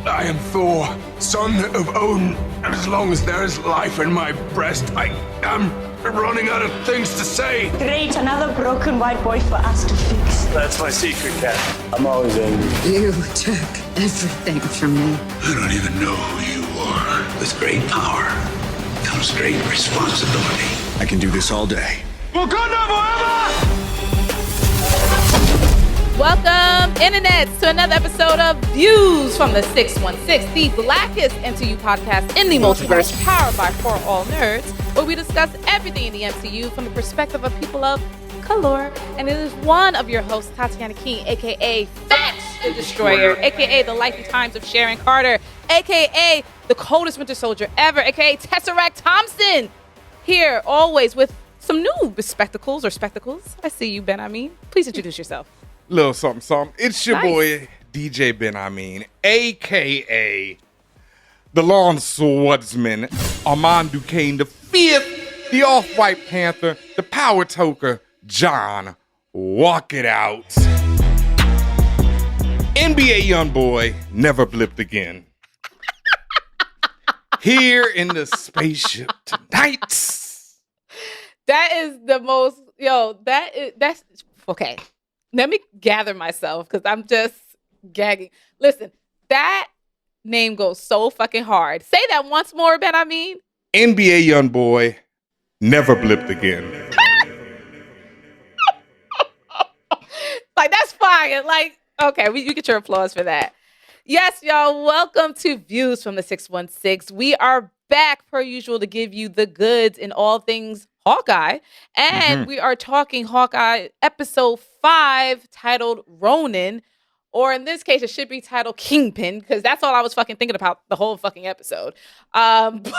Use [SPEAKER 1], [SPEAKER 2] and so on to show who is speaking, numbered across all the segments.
[SPEAKER 1] I am Thor, son of Odin, and as long as there is life in my breast, I am running out of things to say.
[SPEAKER 2] Great, another broken white boy for us to fix.
[SPEAKER 3] That's my secret, Cat.
[SPEAKER 4] I'm always angry.
[SPEAKER 5] You took everything from me.
[SPEAKER 6] I don't even know who you are. With great power comes great responsibility.
[SPEAKER 7] I can do this all day.
[SPEAKER 1] Wakanda forever!
[SPEAKER 8] Welcome, Internet, to another episode of Views from the 616, the blackest MCU podcast in the multiverse, powered by For All Nerds, where we discuss everything in the MCU from the perspective of people of color. And it is one of your hosts, Tatiana King, a.k.a. Facts the Destroyer, a.k.a. the Life and Times of Sharon Carter, a.k.a. the coldest Winter Soldier ever, a.k.a. Tesseract Thompson, here always with some new spectacles. I see you, BenHaMeen. Please introduce yourself.
[SPEAKER 9] Little something. It's your
[SPEAKER 8] Nice.
[SPEAKER 9] boy, DJ BenHaMeen, a.k.a. the Lawn Swordsman, Armand Duquesne the Fifth, the Off-White Panther, the Power Toker, John Walk It Out. NBA Youngboy never blipped again. Here in the spaceship tonight.
[SPEAKER 8] That is the most, that's, okay. Let me gather myself because I'm just gagging. Listen, that name goes so fucking hard. Say that once more, BenHaMeen.
[SPEAKER 9] NBA Youngboy never blipped again.
[SPEAKER 8] Like, that's fire. Like, okay, you get your applause for that. Yes, y'all, welcome to Views from the 616. We are back, per usual, to give you the goods in all things Hawkeye. And we are talking Hawkeye episode 5, titled Ronin. Or in this case, it should be titled Kingpin, because that's all I was fucking thinking about the whole fucking episode. But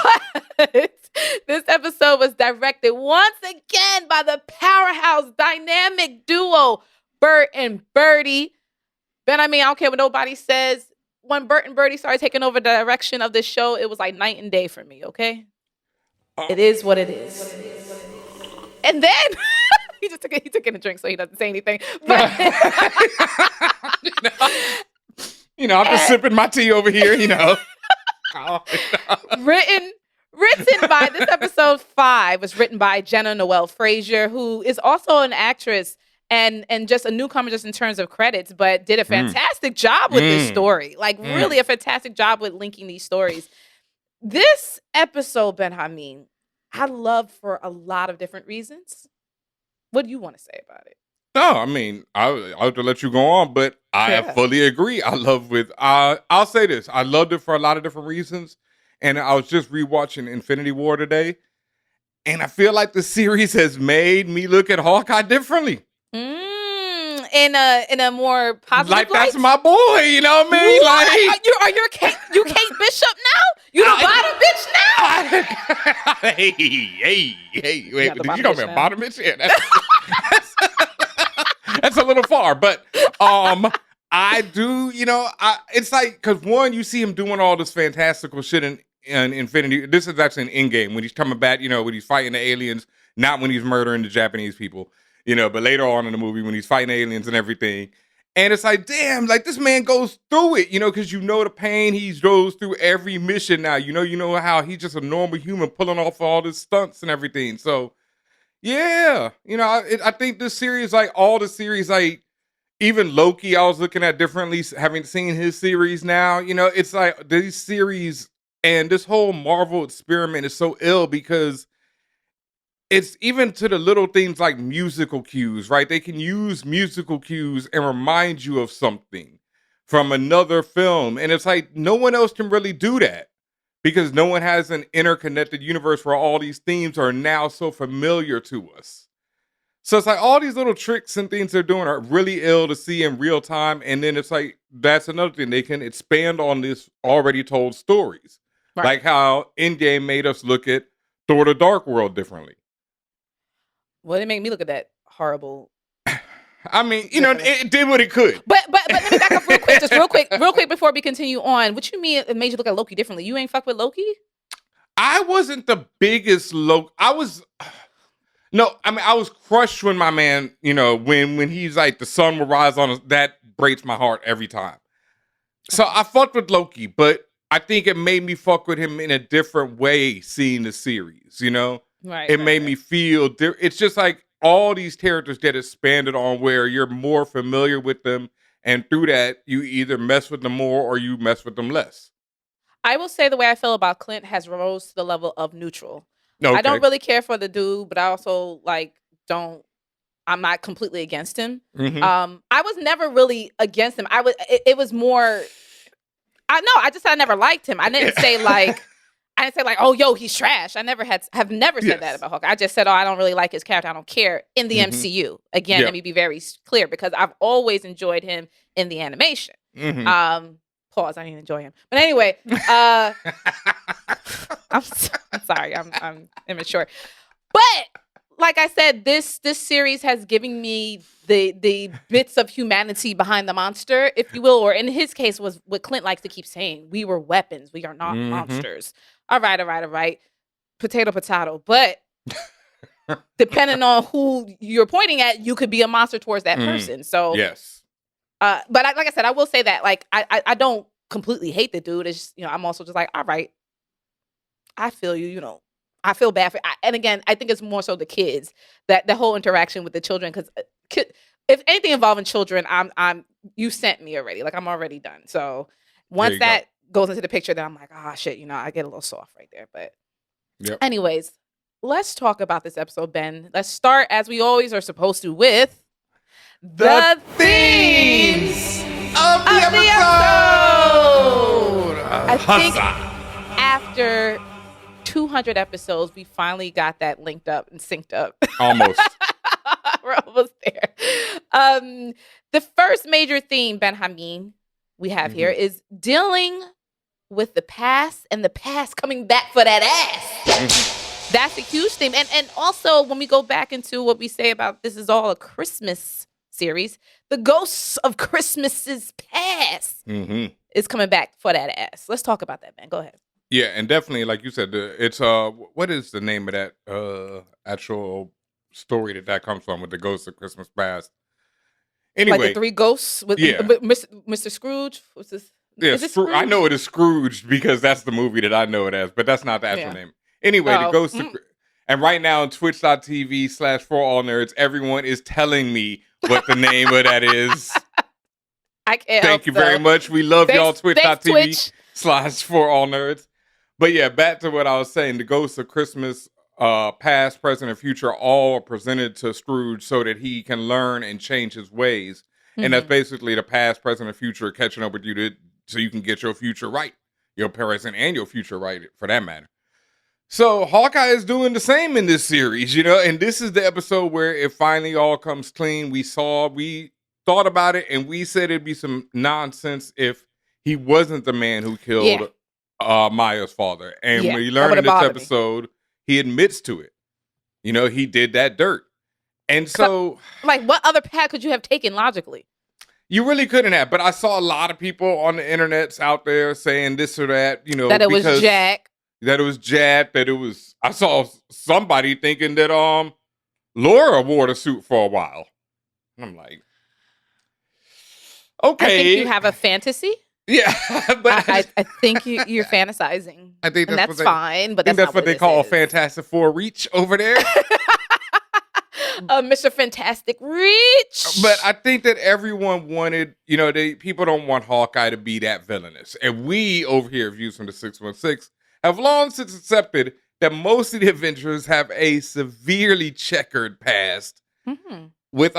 [SPEAKER 8] this episode was directed once again by the powerhouse dynamic duo, Bert and Birdie. BenHaMeen, I don't care what nobody says. When Bert and Birdie started taking over the direction of this show, it was like night and day for me, okay? It is what it is. And then he took in a drink so he doesn't say anything. But
[SPEAKER 9] I'm just sipping my tea over here,
[SPEAKER 8] written by this episode 5 was written by Jenna Noel Frazier, who is also an actress and just a newcomer just in terms of credits, but did a fantastic job with this story. Like really a fantastic job with linking these stories. This episode, BenHaMeen, I love for a lot of different reasons. What do you want to say about it?
[SPEAKER 9] No, I mean, I'll have to let you go on, but I fully agree. I'll say this. I loved it for a lot of different reasons. And I was just rewatching Infinity War today. And I feel like the series has made me look at Hawkeye differently.
[SPEAKER 8] In a more positive
[SPEAKER 9] like
[SPEAKER 8] light?
[SPEAKER 9] That's my boy, you know what I mean?
[SPEAKER 8] Like are you Kate Bishop now? You the bottom bitch now?
[SPEAKER 9] Hey, wait, did you call me a bottom bitch? Yeah, that's a little far, but I do, it's like, because one, you see him doing all this fantastical shit in Infinity. This is actually an Endgame when he's coming back, when he's fighting the aliens, not when he's murdering the Japanese people. But later on in the movie when he's fighting aliens and everything. And it's like, damn, like this man goes through it, because the pain he goes through every mission now. You know how he's just a normal human pulling off all his stunts and everything. So, yeah, I think this series, like all the series, like even Loki, I was looking at differently, having seen his series now. It's like these series and this whole Marvel experiment is so ill because it's even to the little things like musical cues, right? They can use musical cues and remind you of something from another film. And it's like no one else can really do that because no one has an interconnected universe where all these themes are now so familiar to us. So it's like all these little tricks and things they're doing are really ill to see in real time. And then it's like, that's another thing. They can expand on this already told stories. Right. Like how Endgame made us look at Thor: The Dark World differently.
[SPEAKER 8] Well, it made me look at that horrible.
[SPEAKER 9] I mean, it did what it could.
[SPEAKER 8] But let me back up real quick, just real quick before we continue on. What you mean it made you look at Loki differently? You ain't fuck with Loki?
[SPEAKER 9] I wasn't the biggest Loki. I was crushed when my man, when he's like the sun will rise on us. That breaks my heart every time. So I fucked with Loki, but I think it made me fuck with him in a different way seeing the series, you know?
[SPEAKER 8] Right.
[SPEAKER 9] It made me feel it's just like all these characters get expanded on where you're more familiar with them, and through that you either mess with them more or you mess with them less.
[SPEAKER 8] I will say the way I feel about Clint has rose to the level of neutral.
[SPEAKER 9] Okay.
[SPEAKER 8] I don't really care for the dude, but I also I'm not completely against him.
[SPEAKER 9] Mhm.
[SPEAKER 8] I was never really against him. It was more I just said I never liked him. I didn't say like oh yo, he's trash. I have never said that about Hawkeye. I just said, oh, I don't really like his character. I don't care in the MCU. Again, let me be very clear because I've always enjoyed him in the animation. Pause. I didn't enjoy him, but anyway, I'm sorry. I'm immature, but like I said, this series has given me the bits of humanity behind the monster, if you will, or in his case was what Clint likes to keep saying: we were weapons. We are not monsters. All right. Potato. But depending on who you're pointing at, you could be a monster towards that person. So
[SPEAKER 9] yes.
[SPEAKER 8] But like I said, I will say that like I don't completely hate the dude. It's just, I'm also just like, all right, I feel you. I feel bad for. And again, I think it's more so the kids, that the whole interaction with the children. Because if anything involving children, you sent me already. Like I'm already done. So once that goes into the picture, then I'm like, oh shit, I get a little soft right there. But anyways, let's talk about this episode, Ben. Let's start as we always are supposed to with the themes of the episode. I think after 200 episodes, we finally got that linked up and synced up.
[SPEAKER 9] Almost.
[SPEAKER 8] We're almost there. The first major theme, BenHaMeen, we have here is dealing with the past and the past coming back for that ass. That's a huge theme. And also, when we go back into what we say about this is all a Christmas series, the ghosts of Christmases past is coming back for that ass. Let's talk about that, man. Go ahead.
[SPEAKER 9] Yeah, and definitely, like you said, it's what is the name of that actual story that comes from with the ghosts of Christmas past? Anyway,
[SPEAKER 8] like the three ghosts with Mr. Scrooge. What's this?
[SPEAKER 9] Yeah, I know it is Scrooge because that's the movie that I know it as, but that's not the actual name. Anyway, the ghosts of, and right now on twitch.tv/forallnerds, everyone is telling me what the name of that is.
[SPEAKER 8] I can't.
[SPEAKER 9] Thank you very much. We love y'all. Twitch.tv/forallnerds. But yeah, back to what I was saying. The ghosts of Christmas, past, present, and future, all are presented to Scrooge so that he can learn and change his ways. And that's basically the past, present, and future catching up with you so you can get your future right. Your present and your future right, for that matter. So Hawkeye is doing the same in this series, and this is the episode where it finally all comes clean. We thought about it, and we said it'd be some nonsense if he wasn't the man who killed Maya's father. And we learned in this episode, he admits to it. He did that dirt. And so,
[SPEAKER 8] like, what other path could you have taken logically?
[SPEAKER 9] You really couldn't have. But I saw a lot of people on the internets out there saying this or that,
[SPEAKER 8] that it was Jack.
[SPEAKER 9] That it was Jack, I saw somebody thinking that Laura wore the suit for a while. I'm like, okay.
[SPEAKER 8] I think you have a fantasy.
[SPEAKER 9] Yeah, but
[SPEAKER 8] I think you're fantasizing.
[SPEAKER 9] I think
[SPEAKER 8] that's fine, but
[SPEAKER 9] that's what they call a Fantastic Four reach over there.
[SPEAKER 8] Mr. Fantastic reach.
[SPEAKER 9] But I think that everyone wanted, people don't want Hawkeye to be that villainous. And we over here, Views from the 616, have long since accepted that most of the Avengers have a severely checkered past with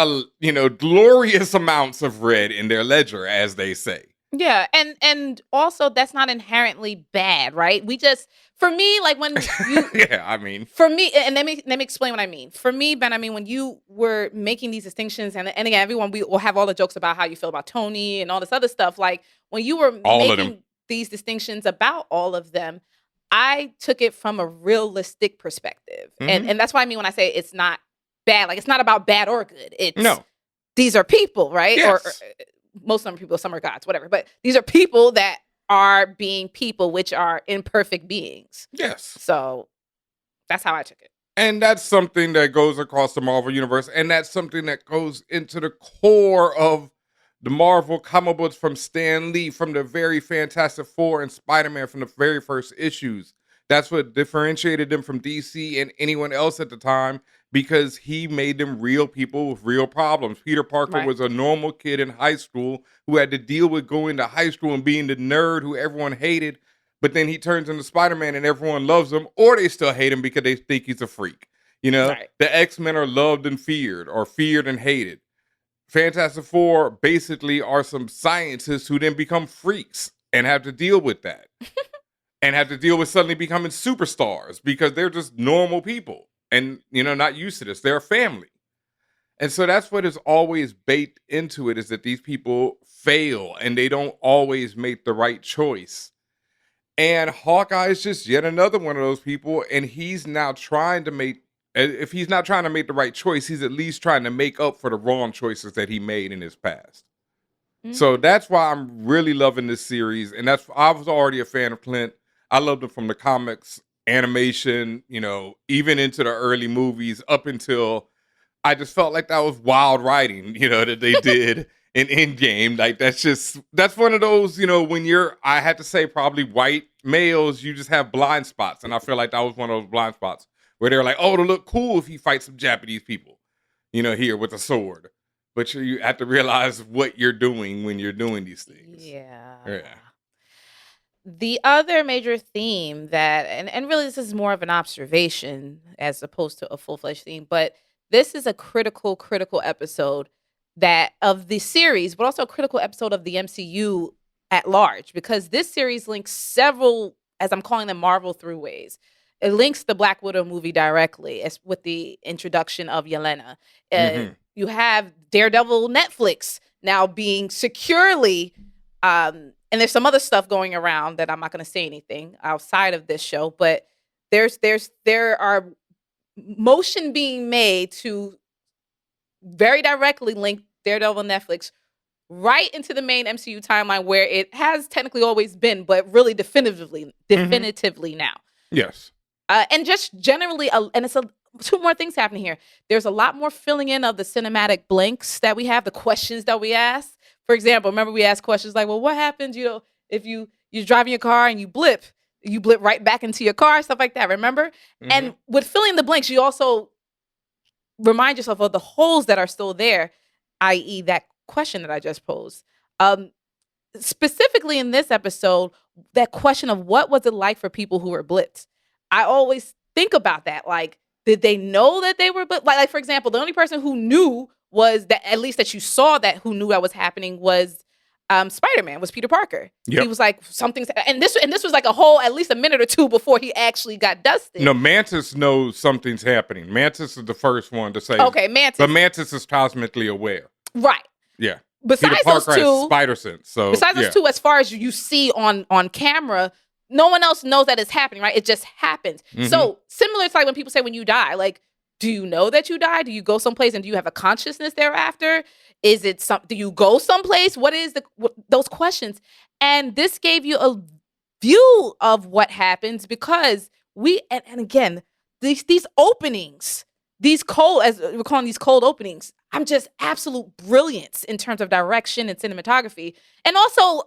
[SPEAKER 9] glorious amounts of red in their ledger, as they say.
[SPEAKER 8] Yeah, and also that's not inherently bad, right? For me, like when you for me, and let me explain what I mean. For me, Ben, when you were making these distinctions, and again, everyone, we will have all the jokes about how you feel about Tony and all this other stuff. Like when you were making these distinctions about all of them, I took it from a realistic perspective. And that's what I mean when I say it's not bad. Like it's not about bad or good. These are people, right?
[SPEAKER 9] Yes.
[SPEAKER 8] Or most of them are people, some are gods, whatever. But these are people that are being people, which are imperfect beings.
[SPEAKER 9] Yes.
[SPEAKER 8] So that's how I took it.
[SPEAKER 9] And that's something that goes across the Marvel Universe. And that's something that goes into the core of the Marvel comic books from Stan Lee, from the very Fantastic Four and Spider-Man from the very first issues. That's what differentiated them from DC and anyone else at the time, because he made them real people with real problems. Peter Parker
[SPEAKER 8] Right.
[SPEAKER 9] was a normal kid in high school who had to deal with going to high school and being the nerd who everyone hated, but then he turns into Spider-Man and everyone loves him, or they still hate him because they think he's a freak. You know,
[SPEAKER 8] Right.
[SPEAKER 9] the X-Men are loved and feared, or feared and hated. Fantastic Four basically are some scientists who then become freaks and have to deal with that. And have to deal with suddenly becoming superstars because they're just normal people and, you know, not used to this. They're a family. And so that's what is always baked into it, is that these people fail and they don't always make the right choice. And Hawkeye is just yet another one of those people, and he's now trying to make, if he's not trying to make the right choice, he's at least trying to make up for the wrong choices that he made in his past. So that's why I'm really loving this series. And I was already a fan of Clint. I loved him from the comics, animation, you know, even into the early movies, up until I just felt like that was wild writing, you know, that they did in Endgame. Like, that's one of those, you know, when I had to say probably white males, you just have blind spots. And I feel like that was one of those blind spots where they're like, oh, it'll look cool if he fights some Japanese people, you know, here with a sword. But you have to realize what you're doing when you're doing these things.
[SPEAKER 8] Yeah. The other major theme that, and really this is more of an observation as opposed to a full-fledged theme, but this is a critical episode that of the series, but also a critical episode of the MCU at large, because this series links several, as I'm calling them, Marvel throughways. It links the Black Widow movie directly as with the introduction of Yelena. You have Daredevil Netflix now being securely, and there's some other stuff going around that I'm not going to say anything outside of this show, but there are motion being made to very directly link Daredevil Netflix right into the main MCU timeline, where it has technically always been, but really definitively now.
[SPEAKER 9] Yes.
[SPEAKER 8] And just generally, and it's two more things happening here. There's a lot more filling in of the cinematic blanks that we have, the questions that we ask. For example, remember we asked questions like, well, what happens, you know, if you're driving your car and you blip right back into your car, stuff like that, remember? And with filling the blanks, you also remind yourself of the holes that are still there, i.e. that question that I just posed. Specifically in this episode, that question of what was it like for people who were blipped? I always think about that. Like, did they know that they were blipped? Like, for example, the only person who knew was that, at least that you saw that, who knew that was happening, was Spider-Man, was Peter Parker. Yep. He was like, something's, and this was like a whole, at least a minute or two before he actually got dusted.
[SPEAKER 9] No, Mantis knows something's happening. Mantis is the first one to say.
[SPEAKER 8] Okay, Mantis.
[SPEAKER 9] But Mantis is cosmically aware.
[SPEAKER 8] Right.
[SPEAKER 9] Yeah.
[SPEAKER 8] Besides
[SPEAKER 9] Peter Parker
[SPEAKER 8] those two,
[SPEAKER 9] has spider sense. So
[SPEAKER 8] besides those two, as far as you see on camera, no one else knows that it's happening, right? It just happens. So similar to like when people say when you die, like, do you know that you die? Do you go someplace and do you have a consciousness thereafter? Is it do you go someplace? What is those questions? And this gave you a view of what happens, because and again, these openings, these cold, as we're calling these cold openings, I'm just absolute brilliance in terms of direction and cinematography, and also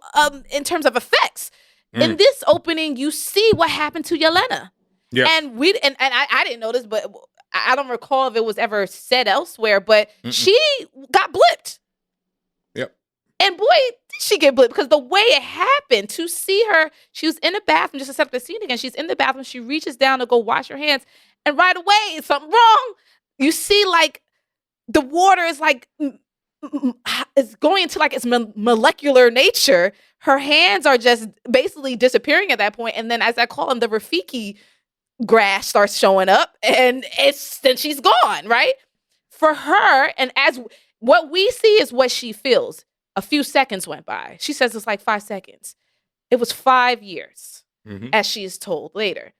[SPEAKER 8] in terms of effects. In this opening, you see what happened to Yelena.
[SPEAKER 9] Yes.
[SPEAKER 8] And I didn't know this, but I don't recall if it was ever said elsewhere, but she got blipped.
[SPEAKER 9] Yep.
[SPEAKER 8] And boy, did she get blipped, because the way it happened, to see her, she was in the bathroom, just to set up the scene again, she's in the bathroom, she reaches down to go wash her hands, and right away, something wrong. You see, like, the water is like, it's going into like its molecular nature. Her hands are just basically disappearing at that point. And then, as I call them, the Rafiki grass starts showing up, and then she's gone, right? For her, and as what we see is what she feels. A few seconds went by. She says it's like 5 seconds. It was 5 years, as she is told later.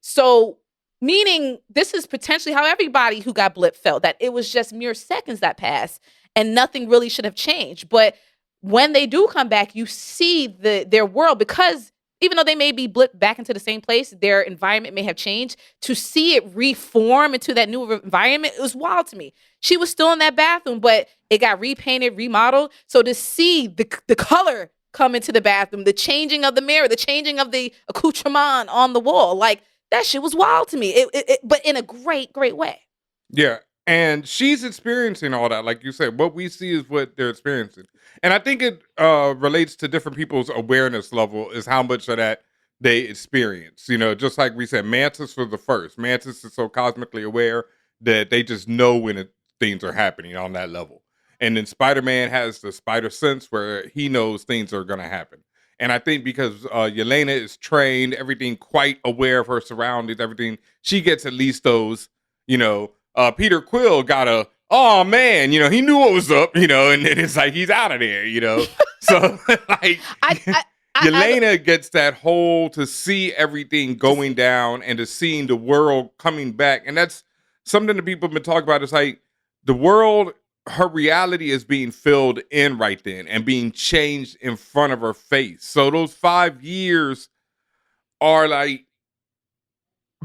[SPEAKER 8] So, meaning this is potentially how everybody who got blipped felt, that it was just mere seconds that passed and nothing really should have changed. But when they do come back, you see their world, because even though they may be blipped back into the same place, their environment may have changed. To see it reform into that new environment, it was wild to me. She was still in that bathroom, but it got repainted, remodeled. So to see the color come into the bathroom, the changing of the mirror, the changing of the accoutrement on the wall, like that shit was wild to me. But in a great, great way.
[SPEAKER 9] Yeah. And she's experiencing all that. Like you said, what we see is what they're experiencing. And I think it relates to different people's awareness level is how much of that they experience. You know, just like we said, Mantis was the first. Mantis is so cosmically aware that they just know when things are happening on that level. And then Spider-Man has the spider sense where he knows things are going to happen. And I think because Yelena is trained, everything quite aware of her surroundings, everything, she gets at least those, you know, Peter Quill got oh man, you know, he knew what was up, you know, and then it's like he's out of there, you know. So like Yelena gets that whole to see everything going down and to seeing the world coming back. And that's something that people have been talking about. It's like the world, her reality is being filled in right then and being changed in front of her face. So those 5 years are like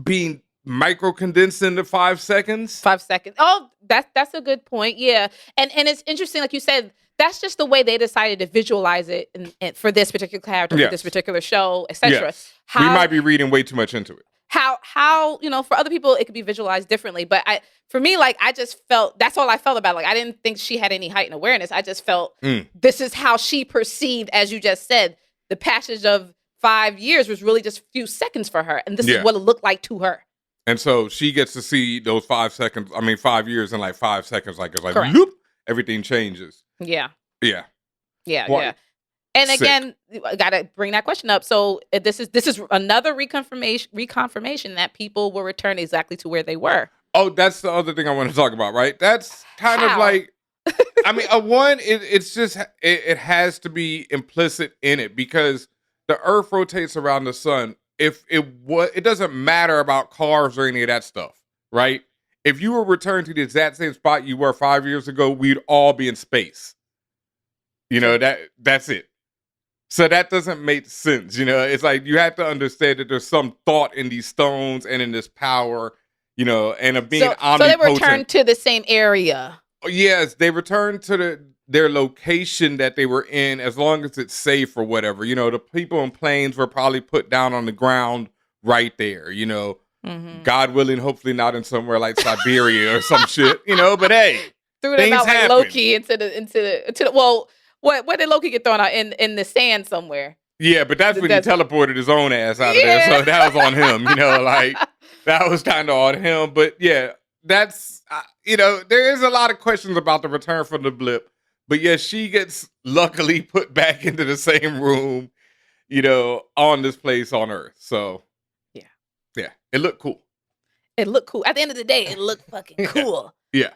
[SPEAKER 9] being micro condensed into 5 seconds.
[SPEAKER 8] 5 seconds. Oh, that's a good point. Yeah. And it's interesting, like you said, that's just the way they decided to visualize it and for this particular character, for this particular show, etc.
[SPEAKER 9] Yes. We might be reading way too much into it.
[SPEAKER 8] How, you know, for other people it could be visualized differently. But for me, like I just felt that's all I felt about it. Like I didn't think she had any heightened awareness. I just felt this is how she perceived, as you just said, the passage of 5 years was really just a few seconds for her. And this is what it looked like to her.
[SPEAKER 9] And so she gets to see those 5 seconds, 5 years in like 5 seconds, like it's like,
[SPEAKER 8] Correct.
[SPEAKER 9] Everything changes.
[SPEAKER 8] Yeah.
[SPEAKER 9] Yeah.
[SPEAKER 8] Yeah,
[SPEAKER 9] Well,
[SPEAKER 8] yeah. And
[SPEAKER 9] sick.
[SPEAKER 8] again, I gotta bring that question up. So this is another reconfirmation that people will return exactly to where they were.
[SPEAKER 9] Oh, that's the other thing I want to talk about, right? That's kind of
[SPEAKER 8] How?
[SPEAKER 9] like, it's just, it has to be implicit in it because the Earth rotates around the sun. If it doesn't matter about cars or any of that stuff, right? If you were returned to the exact same spot you were 5 years ago, we'd all be in space. You know, that's it. So that doesn't make sense. You know, it's like you have to understand that there's some thought in these stones and in this power, you know, and of being omnipotent.
[SPEAKER 8] So they returned to the same area.
[SPEAKER 9] Yes, they returned to their location that they were in as long as it's safe or whatever. You know, the people in planes were probably put down on the ground right there, you know.
[SPEAKER 8] Mm-hmm.
[SPEAKER 9] God willing, hopefully not in somewhere like Siberia or some shit, you know, but hey.
[SPEAKER 8] Threw them out like Loki into the well, where did Loki get thrown out? In the sand somewhere.
[SPEAKER 9] Yeah, but that's when he teleported his own ass out of there. So that was on him, you know, like that was kind of on him. But yeah, that's, you know, there is a lot of questions about the return from the blip. But yeah, she gets luckily put back into the same room, you know, on this place on Earth. So yeah, it looked cool.
[SPEAKER 8] It looked cool. At the end of the day, it looked fucking cool.
[SPEAKER 9] Yeah.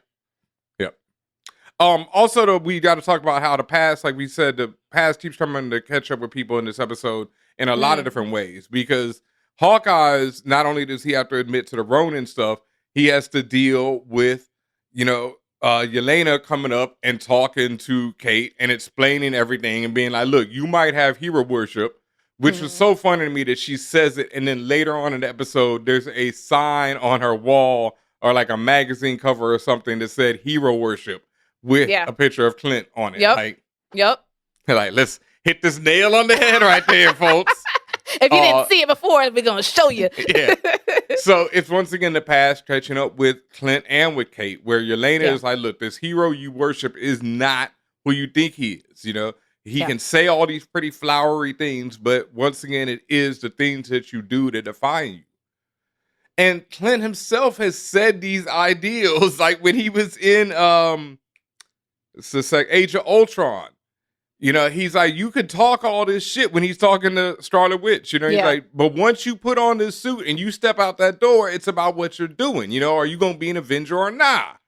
[SPEAKER 9] Also, though, we got to talk about how the past, like we said, the past keeps coming to catch up with people in this episode in a lot of different ways. Because Hawkeye's, not only does he have to admit to the Ronin stuff, he has to deal with, you know, Yelena coming up and talking to Kate and explaining everything and being like, look, you might have hero worship, which was so funny to me that she says it. And then later on in the episode, there's a sign on her wall or like a magazine cover or something that said hero worship. With a picture of Clint on it.
[SPEAKER 8] Yep.
[SPEAKER 9] Like, let's hit this nail on the head right there, folks.
[SPEAKER 8] If you didn't see it before, we're going to show you.
[SPEAKER 9] Yeah. So it's once again the past catching up with Clint and with Kate, where Yelena is like, look, this hero you worship is not who you think he is. You know, he can say all these pretty flowery things, but once again, it is the things that you do that define you. And Clint himself has said these ideals, like when he was in, it's just like Age of Ultron. You know, he's like, you could talk all this shit when he's talking to Scarlet Witch. You know, he's like, but once you put on this suit and you step out that door, it's about what you're doing. You know, are you going to be an Avenger or not?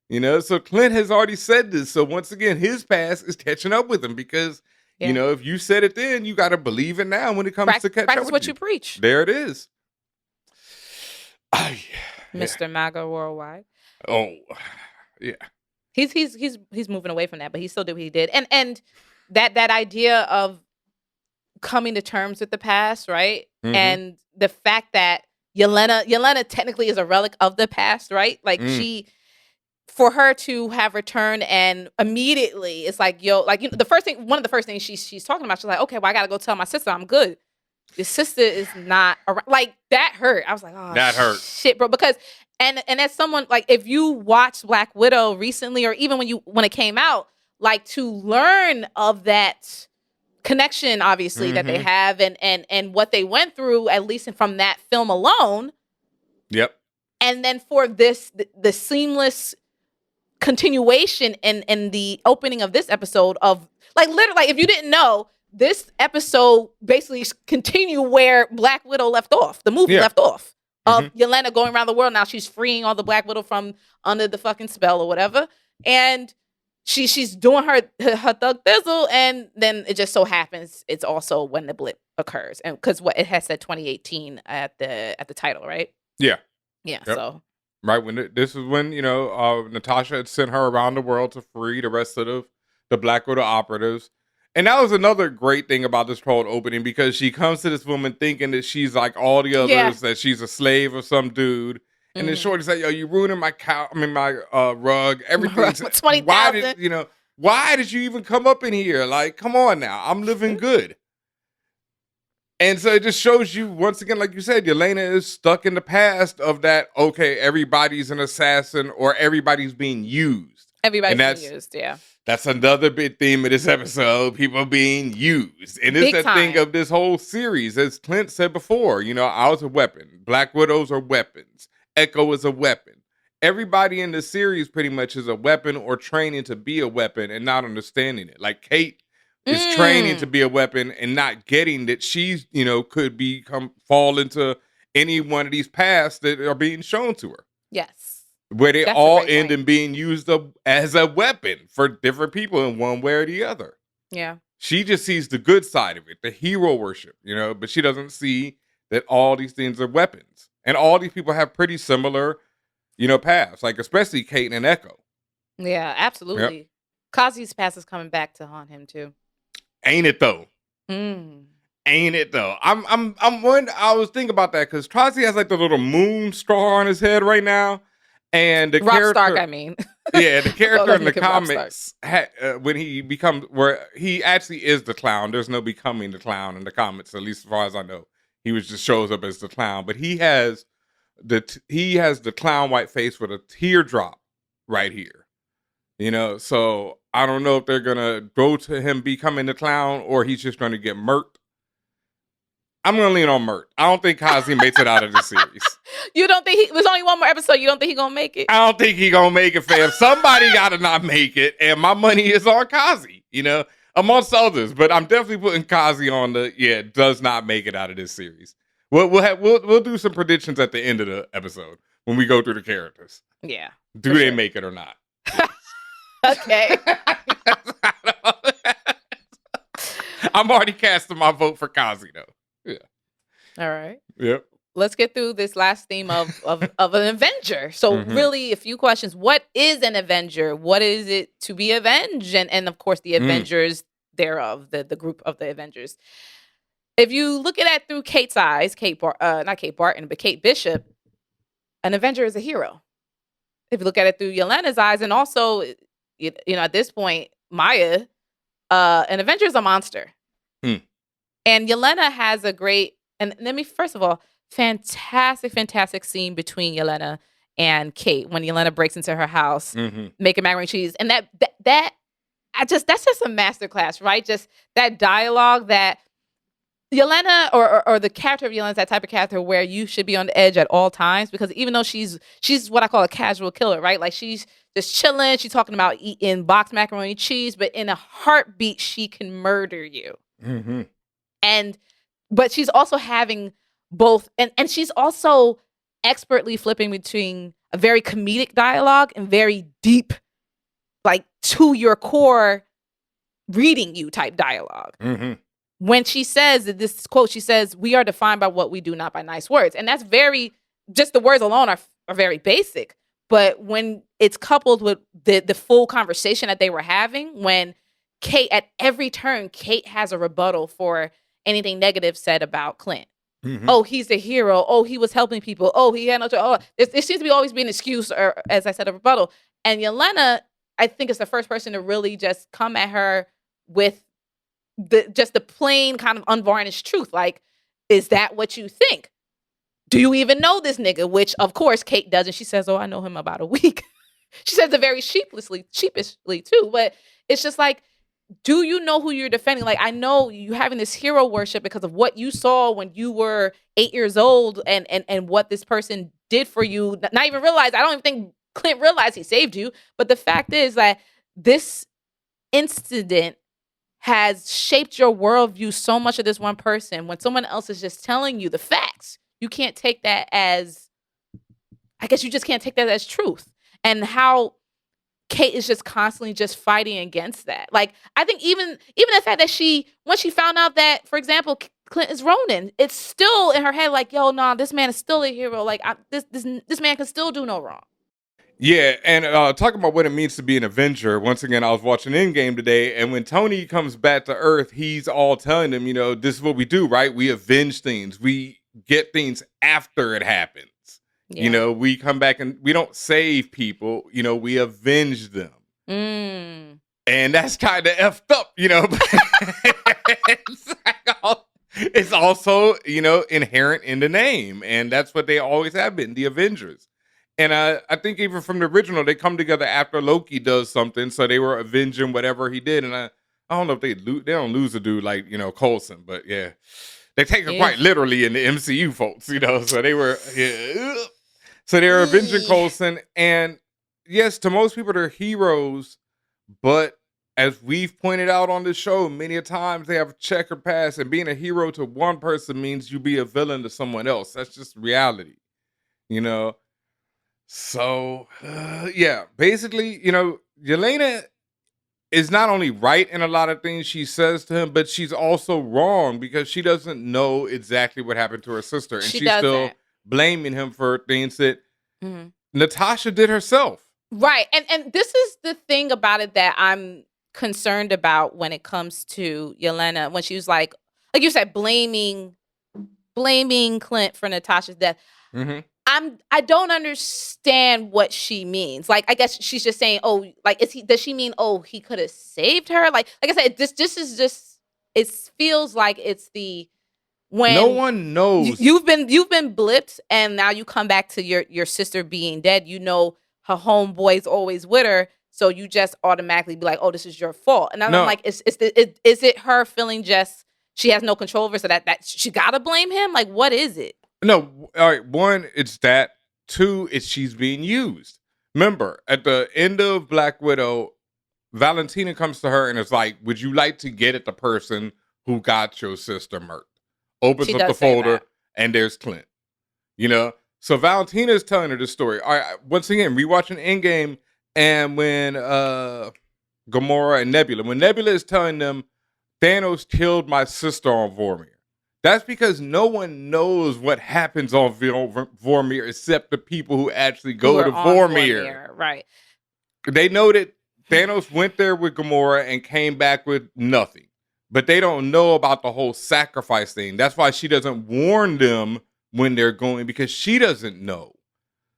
[SPEAKER 9] You know, so Clint has already said this. So once again, his past is catching up with him because, you know, if you said it then, you got to believe it now when it comes to catch up
[SPEAKER 8] practice
[SPEAKER 9] with
[SPEAKER 8] what you preach.
[SPEAKER 9] There it is.
[SPEAKER 8] Mr. MAGA Worldwide.
[SPEAKER 9] Oh, yeah.
[SPEAKER 8] He's moving away from that, but he still did what he did. And that idea of coming to terms with the past, right?
[SPEAKER 9] Mhm.
[SPEAKER 8] And the fact that Yelena technically is a relic of the past, right? Like for her to have returned and immediately it's like, one of the first things she's talking about, she's like, okay, well, I gotta go tell my sister I'm good. Your sister is not around. Like, that hurt. I was like, oh,
[SPEAKER 9] That hurt.
[SPEAKER 8] shit, bro. Because and as someone, like, if you watched Black Widow recently, or even when it came out, like, to learn of that connection, obviously, that they have and what they went through, at least from that film alone.
[SPEAKER 9] Yep.
[SPEAKER 8] And then for the seamless continuation in the opening of this episode of, like, literally, like, if you didn't know, this episode basically continue where Black Widow left off, the movie left off, of Yelena going around the world. Now she's freeing all the Black Widow from under the fucking spell or whatever, and she's doing her thug thizzle, and then it just so happens it's also when the blip occurs, and because what it has said 2018 at the title, right?
[SPEAKER 9] Yeah.
[SPEAKER 8] Yeah.
[SPEAKER 9] Yep.
[SPEAKER 8] So
[SPEAKER 9] Right when this is when Natasha had sent her around the world to free the rest of the Black Widow operatives. And that was another great thing about this cold opening, because she comes to this woman thinking that she's like all the others, that she's a slave of some dude. And then Shorty's like, yo, you ruining my rug, everything.
[SPEAKER 8] 20,000.
[SPEAKER 9] Why did you even come up in here? Like, come on now, I'm living good. And so it just shows you, once again, like you said, Yelena is stuck in the past of that, okay, everybody's an assassin or everybody's being used.
[SPEAKER 8] Everybody's being used, yeah.
[SPEAKER 9] That's another big theme of this episode, people being used. And it's the thing of this whole series, as Clint said before, I was a weapon. Black Widows are weapons. Echo is a weapon. Everybody in the series pretty much is a weapon or training to be a weapon and not understanding it. Like Kate is training to be a weapon and not getting that she's, could fall into any one of these paths that are being shown to her.
[SPEAKER 8] Yes.
[SPEAKER 9] Where they all end in being used as a weapon for different people in one way or the other.
[SPEAKER 8] Yeah.
[SPEAKER 9] She just sees the good side of it, the hero worship, but she doesn't see that all these things are weapons. And all these people have pretty similar, paths, like especially Kate and Echo.
[SPEAKER 8] Yeah, absolutely. Yep. Kazi's past is coming back to haunt him too.
[SPEAKER 9] Ain't it though? Ain't it though? I'm wondering, I was thinking about that because Kazi has like the little moon star on his head right now. And the character,
[SPEAKER 8] Rockstark, I mean.
[SPEAKER 9] Yeah, the character in the comics, when he becomes, where he actually is the clown. There's no becoming the clown in the comics, at least as far as I know. He just shows up as the clown, but he has the clown white face with a teardrop right here. So I don't know if they're gonna go to him becoming the clown or he's just gonna get murked. I'm gonna lean on Mert. I don't think Kazi makes it out of the series.
[SPEAKER 8] You don't think there's only one more episode? You don't think he gonna make it?
[SPEAKER 9] I don't think he gonna make it, fam. Somebody gotta not make it, and my money is on Kazi. Amongst others, but I'm definitely putting Kazi on does not make it out of this series. We'll do some predictions at the end of the episode when we go through the characters.
[SPEAKER 8] Yeah.
[SPEAKER 9] Do they make it or not?
[SPEAKER 8] Okay.
[SPEAKER 9] I'm already casting my vote for Kazi though. Yeah.
[SPEAKER 8] All right.
[SPEAKER 9] Yep.
[SPEAKER 8] Let's get through this last theme of an Avenger. So really a few questions. What is an Avenger? What is it to be avenged? And of course the Avengers thereof, the group of the Avengers. If you look at it through Kate's eyes, not Kate Barton, but Kate Bishop, an Avenger is a hero. If you look at it through Yelena's eyes, and also, at this point, Maya, an Avenger is a monster. And Yelena has a great, and let me, first of all, fantastic scene between Yelena and Kate when Yelena breaks into her house, making macaroni and cheese. And that's just a masterclass, right? Just that dialogue that Yelena or the character of Yelena is that type of character where you should be on the edge at all times, because even though she's what I call a casual killer, right? Like she's just chilling. She's talking about eating boxed macaroni and cheese, but in a heartbeat, she can murder you. But she's also having both, and she's also expertly flipping between a very comedic dialogue and very deep, like to your core, reading you type dialogue. When she says this quote, she says, "We are defined by what we do, not by nice words." And that's just the words alone are very basic. But when it's coupled with the full conversation that they were having, when Kate, at every turn, Kate has a rebuttal for anything negative said about Clint.
[SPEAKER 9] Mhm.
[SPEAKER 8] Oh, he's a hero. Oh, he was helping people. Oh, he had no. It seems to be always being an excuse, or as I said, a rebuttal. And Yelena, I think, is the first person to really just come at her with the plain kind of unvarnished truth. Like, is that what you think? Do you even know this nigga? Which, of course, Kate doesn't. She says, "Oh, I know him about a week." She says it very sheepishly too. But it's just like, do you know who you're defending? Like, I know you having this hero worship because of what you saw when you were 8 years old and what this person did for you. Not even realize. I don't even think Clint realized he saved you. But the fact is that this incident has shaped your worldview so much of this one person. When someone else is just telling you the facts, you can't take that as, I guess you just can't take that as truth. And how Kate is just constantly just fighting against that. Like, I think even the fact that once she found out that, for example, Clint is Ronin, it's still in her head like, yo, nah, this man is still a hero. Like, this man can still do no wrong.
[SPEAKER 9] Yeah, and talking about what it means to be an Avenger, once again, I was watching Endgame today, and when Tony comes back to Earth, he's all telling them, this is what we do, right? We avenge things. We get things after it happens.
[SPEAKER 8] Yeah.
[SPEAKER 9] We come back and we don't save people, we avenge them.
[SPEAKER 8] Mm.
[SPEAKER 9] And that's kind of effed up, It's also, inherent in the name. And that's what they always have been, the Avengers. And I think even from the original, they come together after Loki does something. So they were avenging whatever he did. And I don't know if they don't lose a dude like, Coulson. But yeah, they take it quite literally in the MCU, folks, So they were, So they're avenging Coulson. And yes, to most people, they're heroes. But as we've pointed out on this show, many a times they have a checkered past. And being a hero to one person means you be a villain to someone else. That's just reality, So, basically, Yelena is not only right in a lot of things she says to him, but she's also wrong because she doesn't know exactly what happened to her sister. And she's still blaming him for things that Natasha did herself.
[SPEAKER 8] Right. And this is the thing about it that I'm concerned about when it comes to Yelena, when she was like you said, blaming Clint for Natasha's death.
[SPEAKER 9] Mm-hmm.
[SPEAKER 8] I don't understand what she means. Like, I guess she's just saying, oh, like, does she mean, oh, he could have saved her? Like I said, this is just, it feels like it's when
[SPEAKER 9] no one knows.
[SPEAKER 8] You've been blipped, and now you come back to your sister being dead. Her homeboy's always with her, so you just automatically be like, oh, this is your fault. And I'm like, is it her feeling just she has no control over, so that she gotta blame him? Like, what is it?
[SPEAKER 9] No, all right. One, it's that. Two, it's she's being used. Remember, at the end of Black Widow, Valentina comes to her and is like, would you like to get at the person who got your sister murked? Opens up the folder, and there's Clint. So Valentina is telling her this story. All right, once again, rewatching Endgame, and when Gamora and Nebula, when Nebula is telling them, Thanos killed my sister on Vormir. That's because no one knows what happens on Vormir except the people who actually go to Vormir.
[SPEAKER 8] Right.
[SPEAKER 9] They know that Thanos went there with Gamora and came back with nothing. But they don't know about the whole sacrifice thing. That's why she doesn't warn them when they're going, because she doesn't know.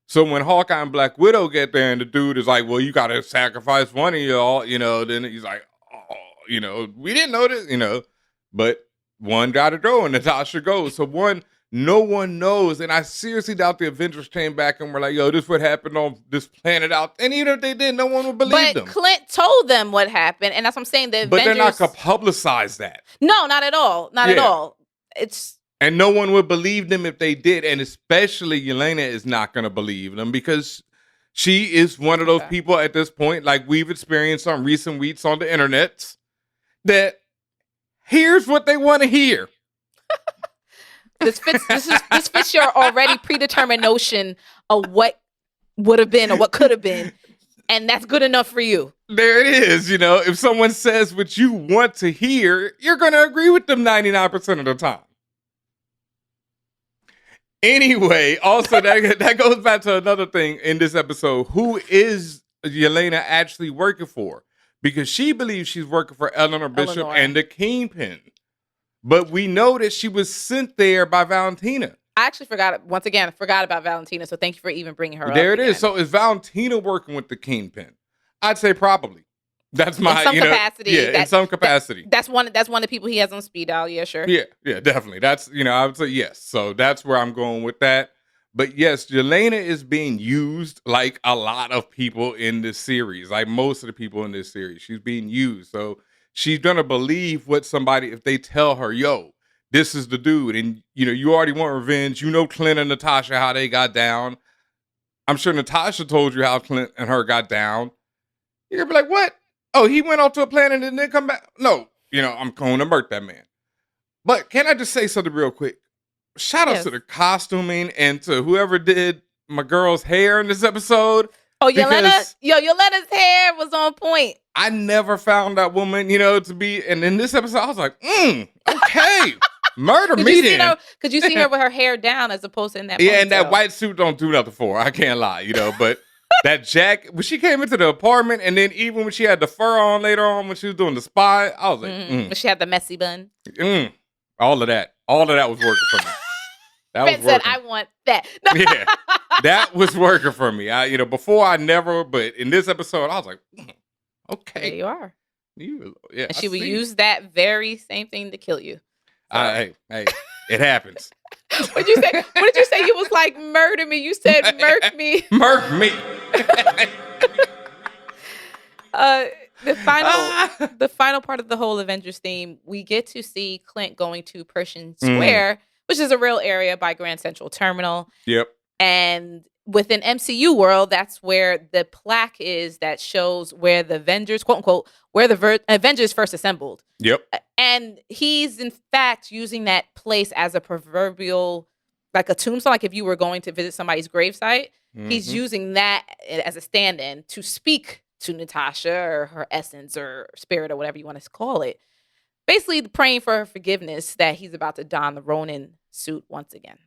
[SPEAKER 9] So when Hawkeye and Black Widow get there and the dude is like, well, you got to sacrifice one of y'all, then he's like, oh, we didn't know this, but one got to go and Natasha goes. So no one knows. And I seriously doubt the Avengers came back and were like, yo, this is what happened on this planet out. And even if they did, no one would believe them.
[SPEAKER 8] But Clint told them what happened. And that's what I'm saying. The
[SPEAKER 9] but
[SPEAKER 8] Avengers...
[SPEAKER 9] they're not going to publicize that.
[SPEAKER 8] No, not at all. Not at all.
[SPEAKER 9] And no one would believe them if they did. And especially Yelena is not going to believe them because she is one of those people at this point, like we've experienced on recent weeks on the internet, that here's what they want to hear.
[SPEAKER 8] This fits your already predetermined notion of what would have been or what could have been, and that's good enough for you.
[SPEAKER 9] There it is. If someone says what you want to hear, you're going to agree with them 99% of the time. Anyway, also that goes back to another thing in this episode. Who is Yelena actually working for? Because she believes she's working for Eleanor Bishop and the Kingpin. But we know that she was sent there by Valentina.
[SPEAKER 8] I actually forgot about Valentina. So thank you for even bringing her up.
[SPEAKER 9] There it
[SPEAKER 8] again.
[SPEAKER 9] is. So is Valentina working with the Kingpin? I'd say probably. That's my
[SPEAKER 8] in some capacity.
[SPEAKER 9] Yeah, in some capacity.
[SPEAKER 8] That's one of the people he has on speed dial. Yeah, sure.
[SPEAKER 9] Yeah, definitely. That's I would say yes. So that's where I'm going with that. But yes, Yelena is being used like a lot of people in this series, like most of the people in this series. She's being used. So she's gonna believe what somebody if they tell her, yo, this is the dude, and you already want revenge. You know Clint and Natasha, how they got down. I'm sure Natasha told you how Clint and her got down. You're gonna be like, what? Oh, he went off to a planet and then come back? No, I'm going to murk that man. But can I just say something real quick? Shout out to the costuming and to whoever did my girl's hair in this episode.
[SPEAKER 8] Oh, Yelena's hair was on point.
[SPEAKER 9] I never found that woman, to be, and in this episode, I was like, okay, murder me then.
[SPEAKER 8] Could you see her with her hair down as opposed to in that
[SPEAKER 9] and that white suit don't do nothing for her. I can't lie, but that jacket, when she came into the apartment, and then even when she had the fur on later on when she was doing the spy, I was like,
[SPEAKER 8] But she had the messy bun.
[SPEAKER 9] All of that was working for me.
[SPEAKER 8] Ben said, I want that.
[SPEAKER 9] Yeah, that was working for me. Before I never, but in this episode, I was like, okay.
[SPEAKER 8] There you are.
[SPEAKER 9] And
[SPEAKER 8] she would use that very same thing to kill you. So.
[SPEAKER 9] Hey, it happens.
[SPEAKER 8] What did you say? What did you say? You was like, murder me. You said, murk me.
[SPEAKER 9] Murk me.
[SPEAKER 8] The final part of the whole Avengers theme, we get to see Clint going to Pershing Square, which is a real area by Grand Central Terminal.
[SPEAKER 9] Yep.
[SPEAKER 8] And within MCU world, that's where the plaque is that shows where the Avengers, quote unquote, where the Avengers first assembled.
[SPEAKER 9] Yep.
[SPEAKER 8] And he's in fact using that place as a proverbial, like a tombstone. Like if you were going to visit somebody's gravesite, he's using that as a stand-in to speak to Natasha or her essence or spirit or whatever you want to call it. Basically praying for her forgiveness that he's about to don the Ronin suit once again.